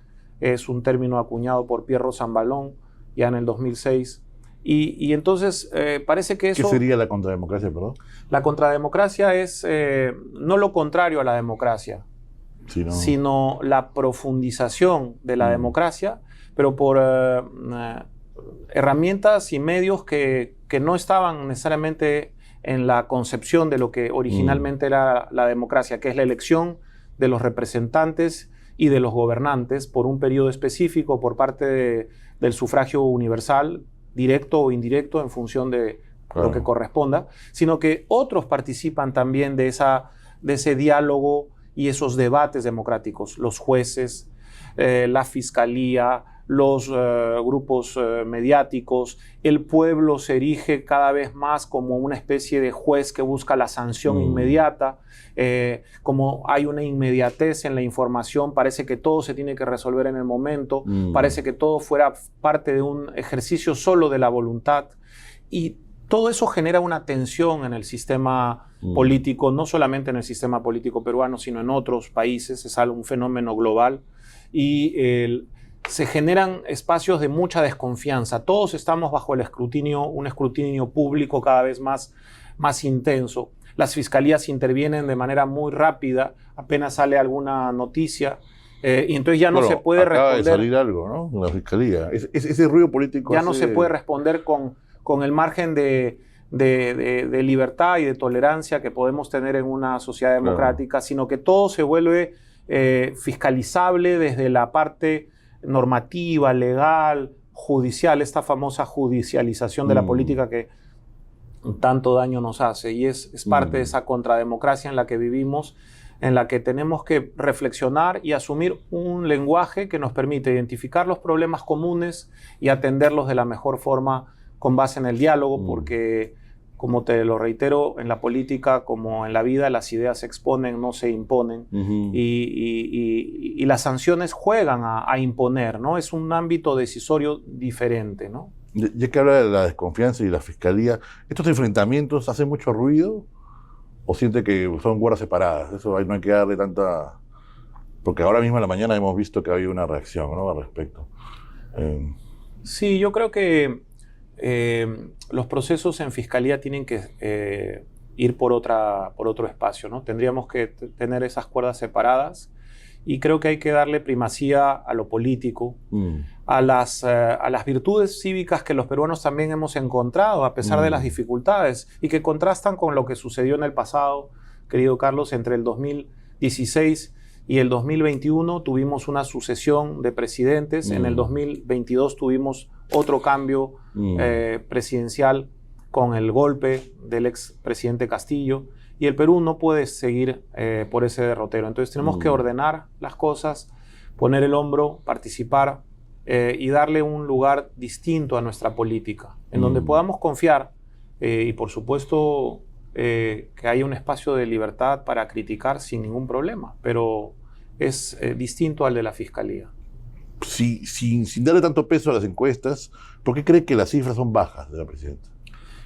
es un término acuñado por Pierro Zambalón ya en el 2006. Y entonces parece que eso... ¿Qué sería la contrademocracia, perdón? La contrademocracia es no lo contrario a la democracia, sino la profundización de la democracia, pero por herramientas y medios que no estaban necesariamente en la concepción de lo que originalmente era la democracia, que es la elección de los representantes y de los gobernantes por un periodo específico por parte del sufragio universal, directo o indirecto en función de lo que corresponda, sino que otros participan también de ese diálogo y esos debates democráticos, los jueces, la fiscalía, los grupos mediáticos. El pueblo se erige cada vez más como una especie de juez que busca la sanción inmediata. Como hay una inmediatez en la información, parece que todo se tiene que resolver en el momento, parece que todo fuera parte de un ejercicio solo de la voluntad, y todo eso genera una tensión en el sistema político, no solamente en el sistema político peruano, sino en otros países. Es un fenómeno global, y se generan espacios de mucha desconfianza. Todos estamos bajo el escrutinio, un escrutinio público cada vez más intenso. Las fiscalías intervienen de manera muy rápida, apenas sale alguna noticia, y entonces ya no se puede acaba responder. de salir algo, ¿no? En la fiscalía. Ese ruido político Ya no se puede responder con el margen de libertad y de tolerancia que podemos tener en una sociedad democrática, sino que todo se vuelve fiscalizable desde la parte normativa, legal, judicial, esta famosa judicialización de la política que tanto daño nos hace, y es parte de esa contrademocracia en la que vivimos, en la que tenemos que reflexionar y asumir un lenguaje que nos permite identificar los problemas comunes y atenderlos de la mejor forma con base en el diálogo, porque, como te lo reitero, en la política como en la vida, las ideas se exponen, no se imponen, y las sanciones juegan a imponer, ¿no? Es un ámbito decisorio diferente, ¿no? Ya que habla de la desconfianza y la fiscalía, ¿estos enfrentamientos hacen mucho ruido o siente que son guerras separadas? Eso no hay que darle tanta... Porque ahora mismo en la mañana hemos visto que hay una reacción, ¿no?, al respecto. Sí, yo creo que los procesos en fiscalía tienen que ir por otro espacio, ¿no? Tendríamos que tener esas cuerdas separadas, y creo que hay que darle primacía a lo político, a las virtudes cívicas que los peruanos también hemos encontrado a pesar de las dificultades, y que contrastan con lo que sucedió en el pasado, querido Carlos. Entre el 2016 y el 2021 tuvimos una sucesión de presidentes. En el 2022 tuvimos otro cambio presidencial con el golpe del expresidente Castillo, y el Perú no puede seguir por ese derrotero. Entonces tenemos que ordenar las cosas, poner el hombro, participar y darle un lugar distinto a nuestra política, en donde podamos confiar y, por supuesto, que haya un espacio de libertad para criticar sin ningún problema, pero es distinto al de la Fiscalía. Sin darle tanto peso a las encuestas, ¿por qué cree que las cifras son bajas de la presidenta?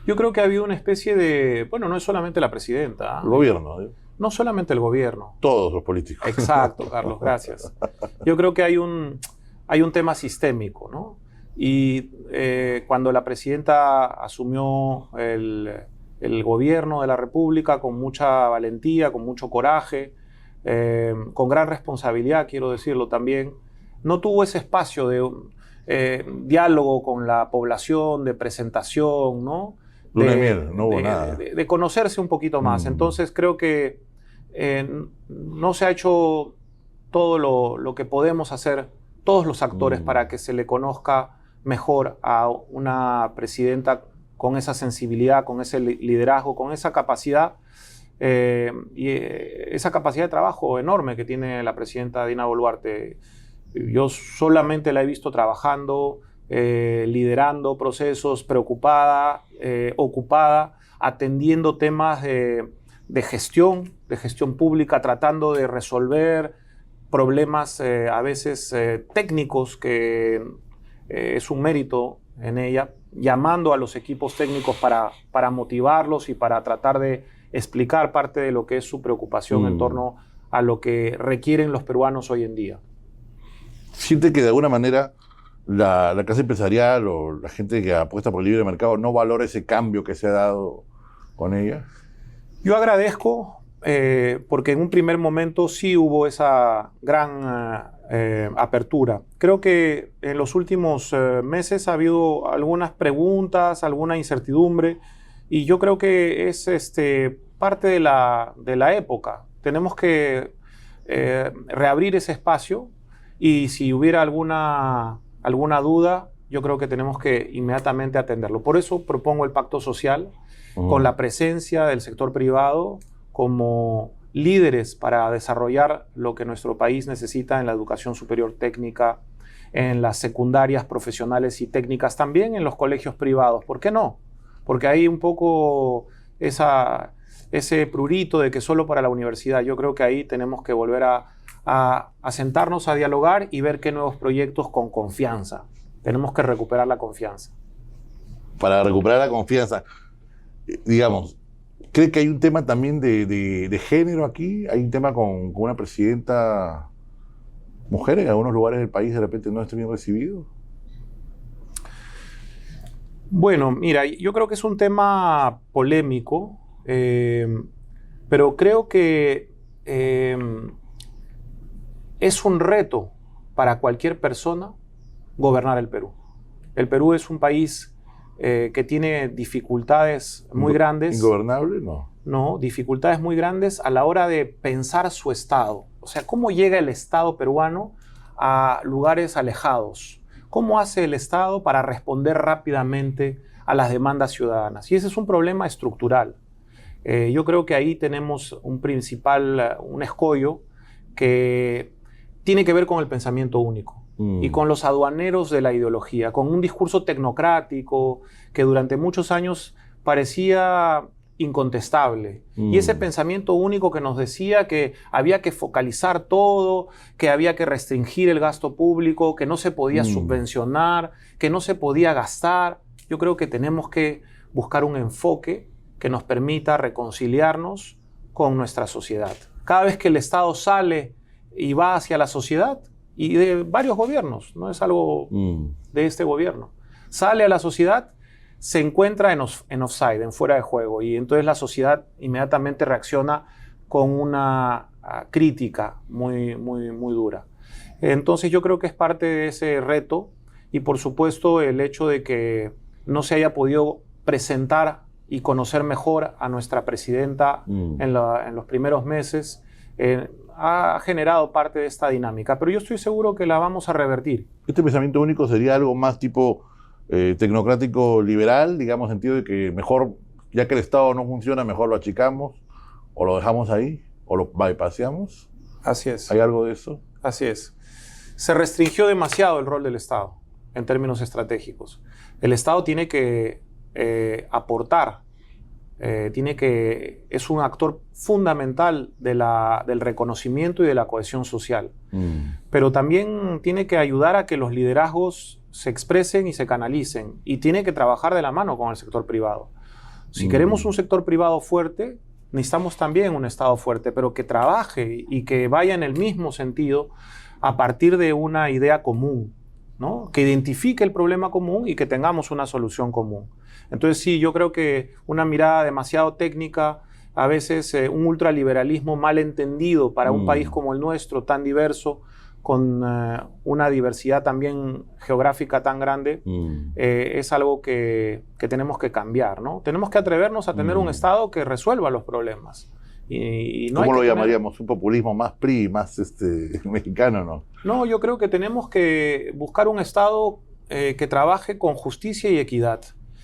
Yo creo que ha habido una especie de... Bueno, no es solamente la presidenta. El gobierno, ¿eh? No solamente el gobierno. Todos los políticos. Exacto, Carlos, gracias. Yo creo que hay un tema sistémico, ¿no? Y cuando la presidenta asumió el gobierno de la República con mucha valentía, con mucho coraje, con gran responsabilidad, quiero decirlo también, no tuvo ese espacio de diálogo con la población, de presentación, ¿no? Luna de miel, no hubo nada. De conocerse un poquito más. Entonces creo que no se ha hecho todo lo que podemos hacer todos los actores para que se le conozca mejor a una presidenta con esa sensibilidad, con ese liderazgo, con esa capacidad esa capacidad de trabajo enorme que tiene la presidenta Dina Boluarte. Yo solamente la he visto trabajando, liderando procesos, preocupada, ocupada, atendiendo temas de gestión pública, tratando de resolver problemas a veces técnicos, que es un mérito en ella, llamando a los equipos técnicos para motivarlos y para tratar de explicar parte de lo que es su preocupación en torno a lo que requieren los peruanos hoy en día. ¿Siente que de alguna manera la clase empresarial o la gente que apuesta por el libre mercado no valora ese cambio que se ha dado con ella? Yo agradezco porque en un primer momento sí hubo esa gran apertura. Creo que en los últimos meses ha habido algunas preguntas, alguna incertidumbre, y yo creo que es parte de la época. Tenemos que reabrir ese espacio, y si hubiera alguna duda, yo creo que tenemos que inmediatamente atenderlo. Por eso propongo el pacto social, con la presencia del sector privado como líderes para desarrollar lo que nuestro país necesita en la educación superior técnica, en las secundarias profesionales y técnicas, también en los colegios privados. ¿Por qué no? Porque hay un poco ese prurito de que solo para la universidad. Yo creo que ahí tenemos que volver a sentarnos a dialogar y ver qué nuevos proyectos con confianza. Tenemos que recuperar la confianza. Para recuperar la confianza, digamos, ¿cree que hay un tema también de género aquí? ¿Hay un tema con una presidenta mujer en algunos lugares del país de repente no está bien recibido? Bueno, mira, yo creo que es un tema polémico, pero creo que es un reto para cualquier persona gobernar el Perú. El Perú es un país que tiene dificultades muy grandes. ¿Ingobernable? No. No, dificultades muy grandes a la hora de pensar su Estado. O sea, ¿cómo llega el Estado peruano a lugares alejados? ¿Cómo hace el Estado para responder rápidamente a las demandas ciudadanas? Y ese es un problema estructural. Yo creo que ahí tenemos un escollo que tiene que ver con el pensamiento único y con los aduaneros de la ideología, con un discurso tecnocrático que durante muchos años parecía incontestable. Y ese pensamiento único que nos decía que había que focalizar todo, que había que restringir el gasto público, que no se podía subvencionar, que no se podía gastar. Yo creo que tenemos que buscar un enfoque que nos permita reconciliarnos con nuestra sociedad. Cada vez que el Estado sale y va hacia la sociedad, y de varios gobiernos, no es algo de este gobierno, sale a la sociedad, se encuentra en offside, en fuera de juego, y entonces la sociedad inmediatamente reacciona con una crítica muy, muy, muy dura. Entonces yo creo que es parte de ese reto, y por supuesto el hecho de que no se haya podido presentar y conocer mejor a nuestra presidenta en los primeros meses ha generado parte de esta dinámica, pero yo estoy seguro que la vamos a revertir. ¿Este pensamiento único sería algo más tipo tecnocrático liberal, digamos, en el sentido de que mejor, ya que el Estado no funciona, mejor lo achicamos o lo dejamos ahí o lo bypaseamos? Así es. ¿Hay algo de eso? Así es. Se restringió demasiado el rol del Estado en términos estratégicos. El Estado tiene que aportar, es un actor fundamental del reconocimiento y de la cohesión social. Pero también tiene que ayudar a que los liderazgos se expresen y se canalicen, y tiene que trabajar de la mano con el sector privado. Si queremos un sector privado fuerte, necesitamos también un Estado fuerte, pero que trabaje y que vaya en el mismo sentido a partir de una idea común, ¿no? Que identifique el problema común y que tengamos una solución común. Entonces sí, yo creo que una mirada demasiado técnica, a veces un ultraliberalismo mal entendido para un país como el nuestro, tan diverso, con una diversidad también geográfica tan grande, es algo que tenemos que cambiar, ¿no? Tenemos que atrevernos a tener un Estado que resuelva los problemas. Y no ¿Cómo lo llamaríamos? ¿Un populismo más PRI, más mexicano, no? No, yo creo que tenemos que buscar un Estado que trabaje con justicia y equidad,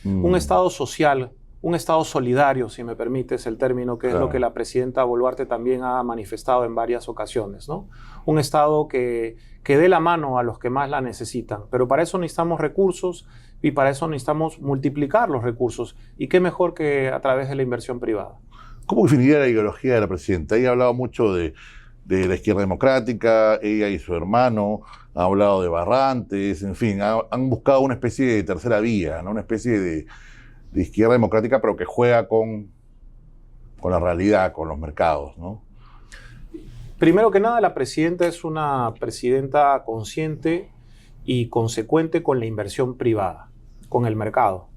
un Estado social, un Estado solidario, si me permites el término, que es lo que la presidenta Boluarte también ha manifestado en varias ocasiones, ¿no? Un Estado que dé la mano a los que más la necesitan. Pero para eso necesitamos recursos y para eso necesitamos multiplicar los recursos. ¿Y qué mejor que a través de la inversión privada? ¿Cómo definiría la ideología de la presidenta? Ella ha hablado mucho de la izquierda democrática, ella y su hermano, ha hablado de Barrantes, en fin, han buscado una especie de tercera vía, ¿no? Una especie de izquierda democrática, pero que juega con la realidad, con los mercados, ¿no? Primero que nada, la presidenta es una presidenta consciente y consecuente con la inversión privada, con el mercado.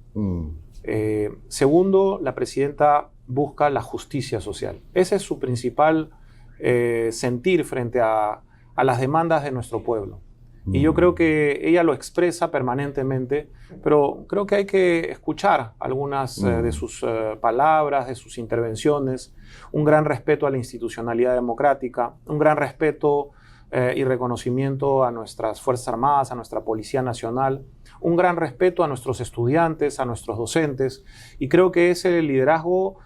Segundo, la presidenta busca la justicia social. Ese es su principal sentir frente a las demandas de nuestro pueblo. Y yo creo que ella lo expresa permanentemente, pero creo que hay que escuchar algunas de sus palabras, de sus intervenciones, un gran respeto a la institucionalidad democrática, un gran respeto y reconocimiento a nuestras Fuerzas Armadas, a nuestra Policía Nacional, un gran respeto a nuestros estudiantes, a nuestros docentes, y creo que ese liderazgo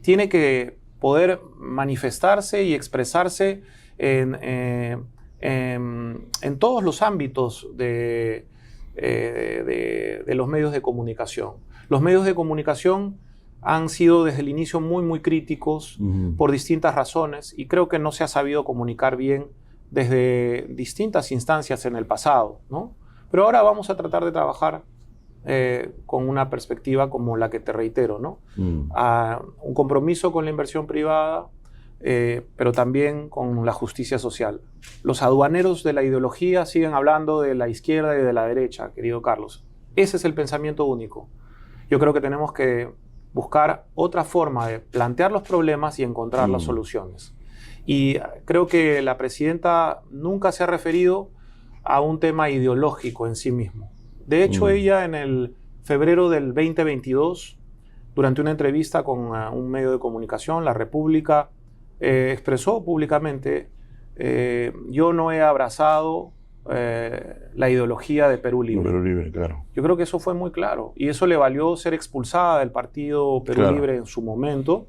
tiene que poder manifestarse y expresarse en todos los ámbitos de los medios de comunicación. Los medios de comunicación han sido desde el inicio muy críticos por distintas razones y creo que no se ha sabido comunicar bien desde distintas instancias en el pasado, ¿no? Pero ahora vamos a tratar de trabajar con una perspectiva como la que te reitero, ¿no? Un compromiso con la inversión privada, pero también con la justicia social. Los aduaneros de la ideología siguen hablando de la izquierda y de la derecha, querido Carlos. Ese es el pensamiento único. Yo creo que tenemos que buscar otra forma de plantear los problemas y encontrar las soluciones. Y creo que la presidenta nunca se ha referido a un tema ideológico en sí mismo. De hecho, ella en el febrero del 2022, durante una entrevista con un medio de comunicación, La República, expresó públicamente: yo no he abrazado la ideología de Perú Libre. Perú Libre, claro. Yo creo que eso fue muy claro y eso le valió ser expulsada del partido Perú Libre en su momento,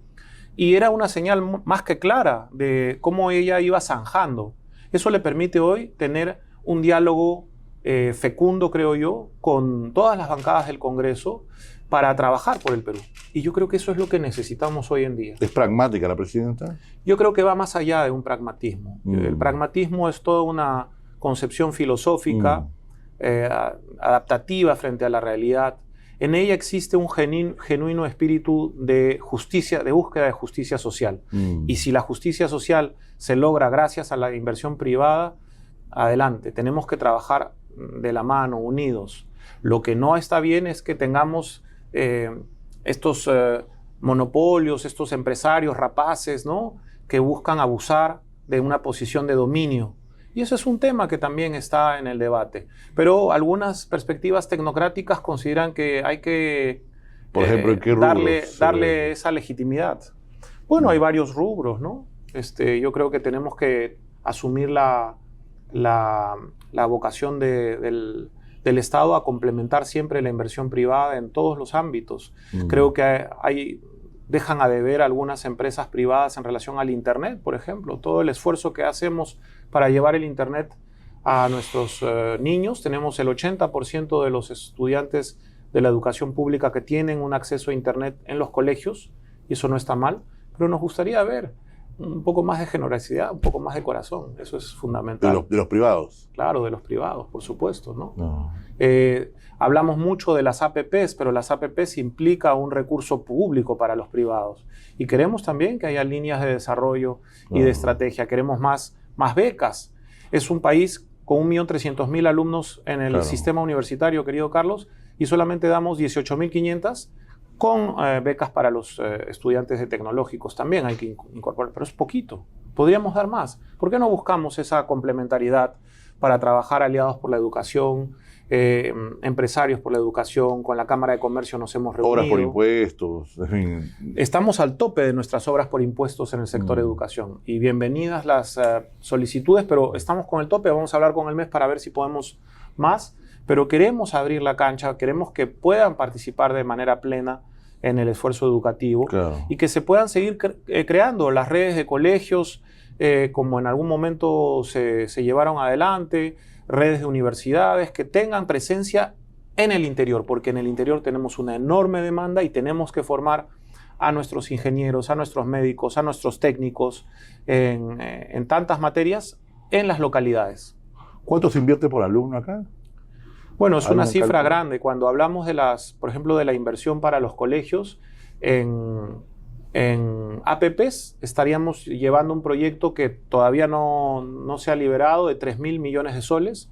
y era una señal más que clara de cómo ella iba zanjando. Eso le permite hoy tener un diálogo fecundo, creo yo, con todas las bancadas del Congreso para trabajar por el Perú. Y yo creo que eso es lo que necesitamos hoy en día. ¿Es pragmática la presidenta? Yo creo que va más allá de un pragmatismo. El pragmatismo es toda una concepción filosófica, adaptativa frente a la realidad. En ella existe un genuino espíritu de justicia, de búsqueda de justicia social. Y si la justicia social se logra gracias a la inversión privada, adelante. Tenemos que trabajar de la mano, unidos. Lo que no está bien es que tengamos estos monopolios, estos empresarios rapaces, ¿no?, que buscan abusar de una posición de dominio. Y eso es un tema que también está en el debate. Pero algunas perspectivas tecnocráticas consideran que hay que por ejemplo, ¿en qué rubros? darle esa legitimidad. Bueno, hay varios rubros, ¿no? Yo creo que tenemos que asumir la vocación del Estado a complementar siempre la inversión privada en todos los ámbitos. Creo que dejan a deber algunas empresas privadas en relación al Internet, por ejemplo. Todo el esfuerzo que hacemos para llevar el Internet a nuestros niños. Tenemos el 80% de los estudiantes de la educación pública que tienen un acceso a Internet en los colegios, y eso no está mal, pero nos gustaría ver un poco más de generosidad, un poco más de corazón. Eso es fundamental. ¿De los privados? Claro, de los privados, por supuesto, ¿no? Hablamos mucho de las APPs, pero las APPs implica un recurso público para los privados. Y queremos también que haya líneas de desarrollo y de estrategia. Queremos más becas. Es un país con 1.300.000 alumnos en el sistema universitario, querido Carlos, y solamente damos 18.500 con becas para los estudiantes de tecnológicos. También hay que incorporar, pero es poquito. Podríamos dar más. ¿Por qué no buscamos esa complementariedad para trabajar aliados por la educación, empresarios por la educación? Con la Cámara de Comercio nos hemos reunido. Obras por impuestos. En fin. Estamos al tope de nuestras obras por impuestos en el sector educación. Y bienvenidas las solicitudes, pero estamos con el tope. Vamos a hablar con el MES para ver si podemos más. pero queremos abrir la cancha, queremos que puedan participar de manera plena en el esfuerzo educativo, claro, y que se puedan seguir creando las redes de colegios, como en algún momento se llevaron adelante, redes de universidades que tengan presencia en el interior, porque en el interior tenemos una enorme demanda y tenemos que formar a nuestros ingenieros, a nuestros médicos, a nuestros técnicos en tantas materias en las localidades. ¿Cuánto se invierte por alumno acá? Bueno, es una cifra cálculo grande. Cuando hablamos por ejemplo, de la inversión para los colegios, en APPs estaríamos llevando un proyecto que todavía no se ha liberado, de 3.000 millones de soles,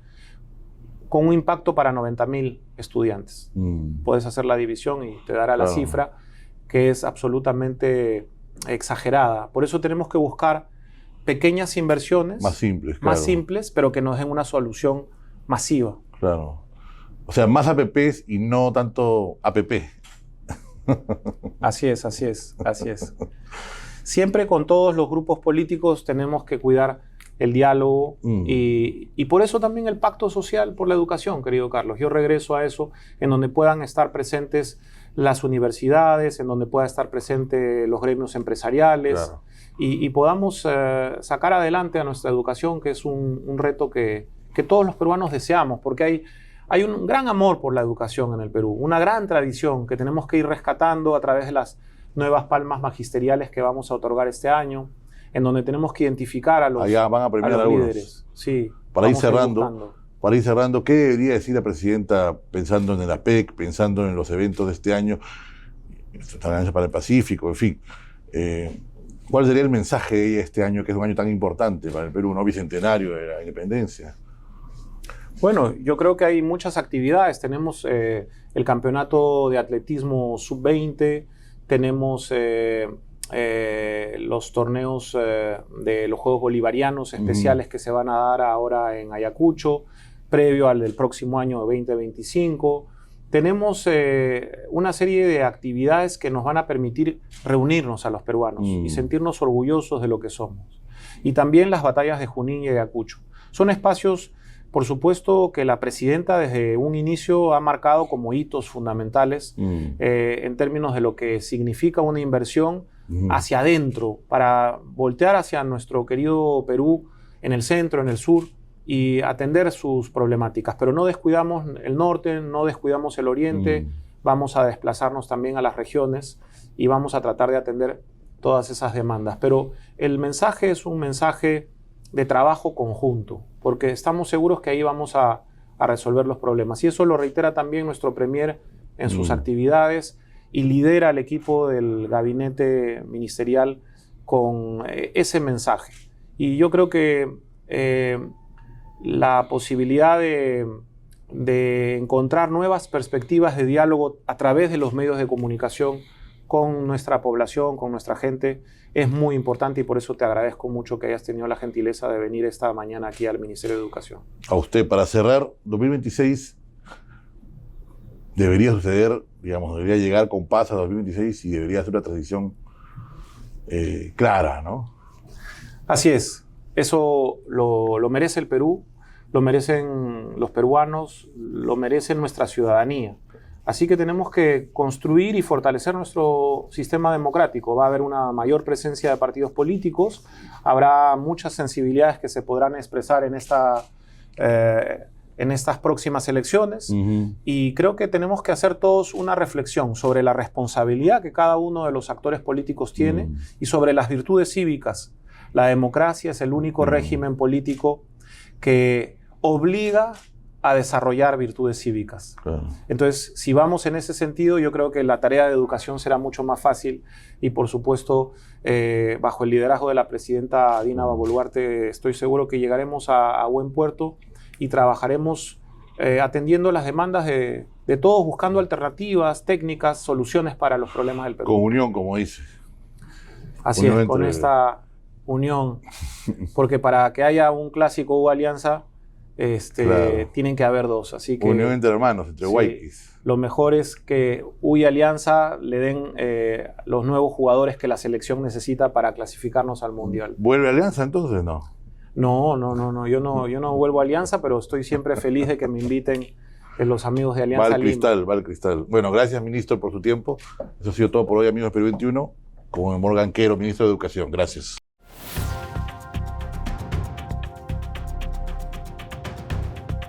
con un impacto para 90.000 estudiantes. Puedes hacer la división y te dará la cifra, que es absolutamente exagerada. Por eso tenemos que buscar pequeñas inversiones más simples, más simples, pero que nos den una solución masiva. Claro. O sea, más APPs y no tanto APP. Así es. Siempre con todos los grupos políticos tenemos que cuidar el diálogo y por eso también el pacto social por la educación, querido Carlos. Yo regreso a eso, en donde puedan estar presentes las universidades, en donde puedan estar presentes los gremios empresariales, claro, y podamos sacar adelante a nuestra educación, que es un reto que todos los peruanos deseamos, porque hay un gran amor por la educación en el Perú, una gran tradición que tenemos que ir rescatando a través de las nuevas palmas magisteriales que vamos a otorgar este año, en donde tenemos que identificar a los, allá van a premiar a los algunos líderes. Sí, para ir cerrando, ¿qué debería decir la presidenta pensando en el APEC, pensando en los eventos de este año, Alianza para el Pacífico, en fin? ¿Cuál sería el mensaje de ella este año, que es un año tan importante para el Perú, no bicentenario de la independencia? Bueno, yo creo que hay muchas actividades. Tenemos el campeonato de atletismo sub-20, tenemos los torneos de los Juegos Bolivarianos especiales que se van a dar ahora en Ayacucho, previo al del próximo año 2025. Tenemos una serie de actividades que nos van a permitir reunirnos a los peruanos y sentirnos orgullosos de lo que somos. Y también las batallas de Junín y Ayacucho. Son espacios, por supuesto, que la presidenta desde un inicio ha marcado como hitos fundamentales en términos de lo que significa una inversión hacia adentro, para voltear hacia nuestro querido Perú en el centro, en el sur, y atender sus problemáticas. Pero no descuidamos el norte, no descuidamos el oriente, vamos a desplazarnos también a las regiones y vamos a tratar de atender todas esas demandas. Pero el mensaje es un mensaje de trabajo conjunto, porque estamos seguros que ahí vamos a resolver los problemas. Y eso lo reitera también nuestro premier en sus actividades y lidera el equipo del gabinete ministerial con ese mensaje. Y yo creo que la posibilidad de encontrar nuevas perspectivas de diálogo a través de los medios de comunicación con nuestra población, con nuestra gente, es muy importante, y por eso te agradezco mucho que hayas tenido la gentileza de venir esta mañana aquí al Ministerio de Educación. A usted, para cerrar, 2026 debería suceder, digamos, debería llegar con paz a 2026 y debería ser una transición clara, ¿no? Así es. Eso lo merece el Perú, lo merecen los peruanos, lo merece nuestra ciudadanía. Así que tenemos que construir y fortalecer nuestro sistema democrático. Va a haber una mayor presencia de partidos políticos, habrá muchas sensibilidades que se podrán expresar en estas próximas elecciones, y creo que tenemos que hacer todos una reflexión sobre la responsabilidad que cada uno de los actores políticos tiene y sobre las virtudes cívicas. La democracia es el único régimen político que obliga a desarrollar virtudes cívicas. Claro. Entonces, si vamos en ese sentido, yo creo que la tarea de educación será mucho más fácil, y por supuesto, bajo el liderazgo de la presidenta Dina Boluarte, estoy seguro que llegaremos a buen puerto y trabajaremos atendiendo las demandas de todos, buscando alternativas, técnicas, soluciones para los problemas del Perú. Con unión, como dice. Así es, con esta unión, porque para que haya un clásico o alianza, claro, tienen que haber dos, así que unión entre hermanos, entre huayquis. Lo mejor es que U y Alianza le den los nuevos jugadores que la selección necesita para clasificarnos al Mundial. ¿Vuelve Alianza entonces? No. No, yo no vuelvo a Alianza, pero estoy siempre feliz de que me inviten de los amigos de Alianza Va al Lima. cristal, va al cristal. Bueno, gracias, ministro, por su tiempo. Eso ha sido todo por hoy, amigos de Perú 21. Con Morgan Quero, ministro de Educación. Gracias.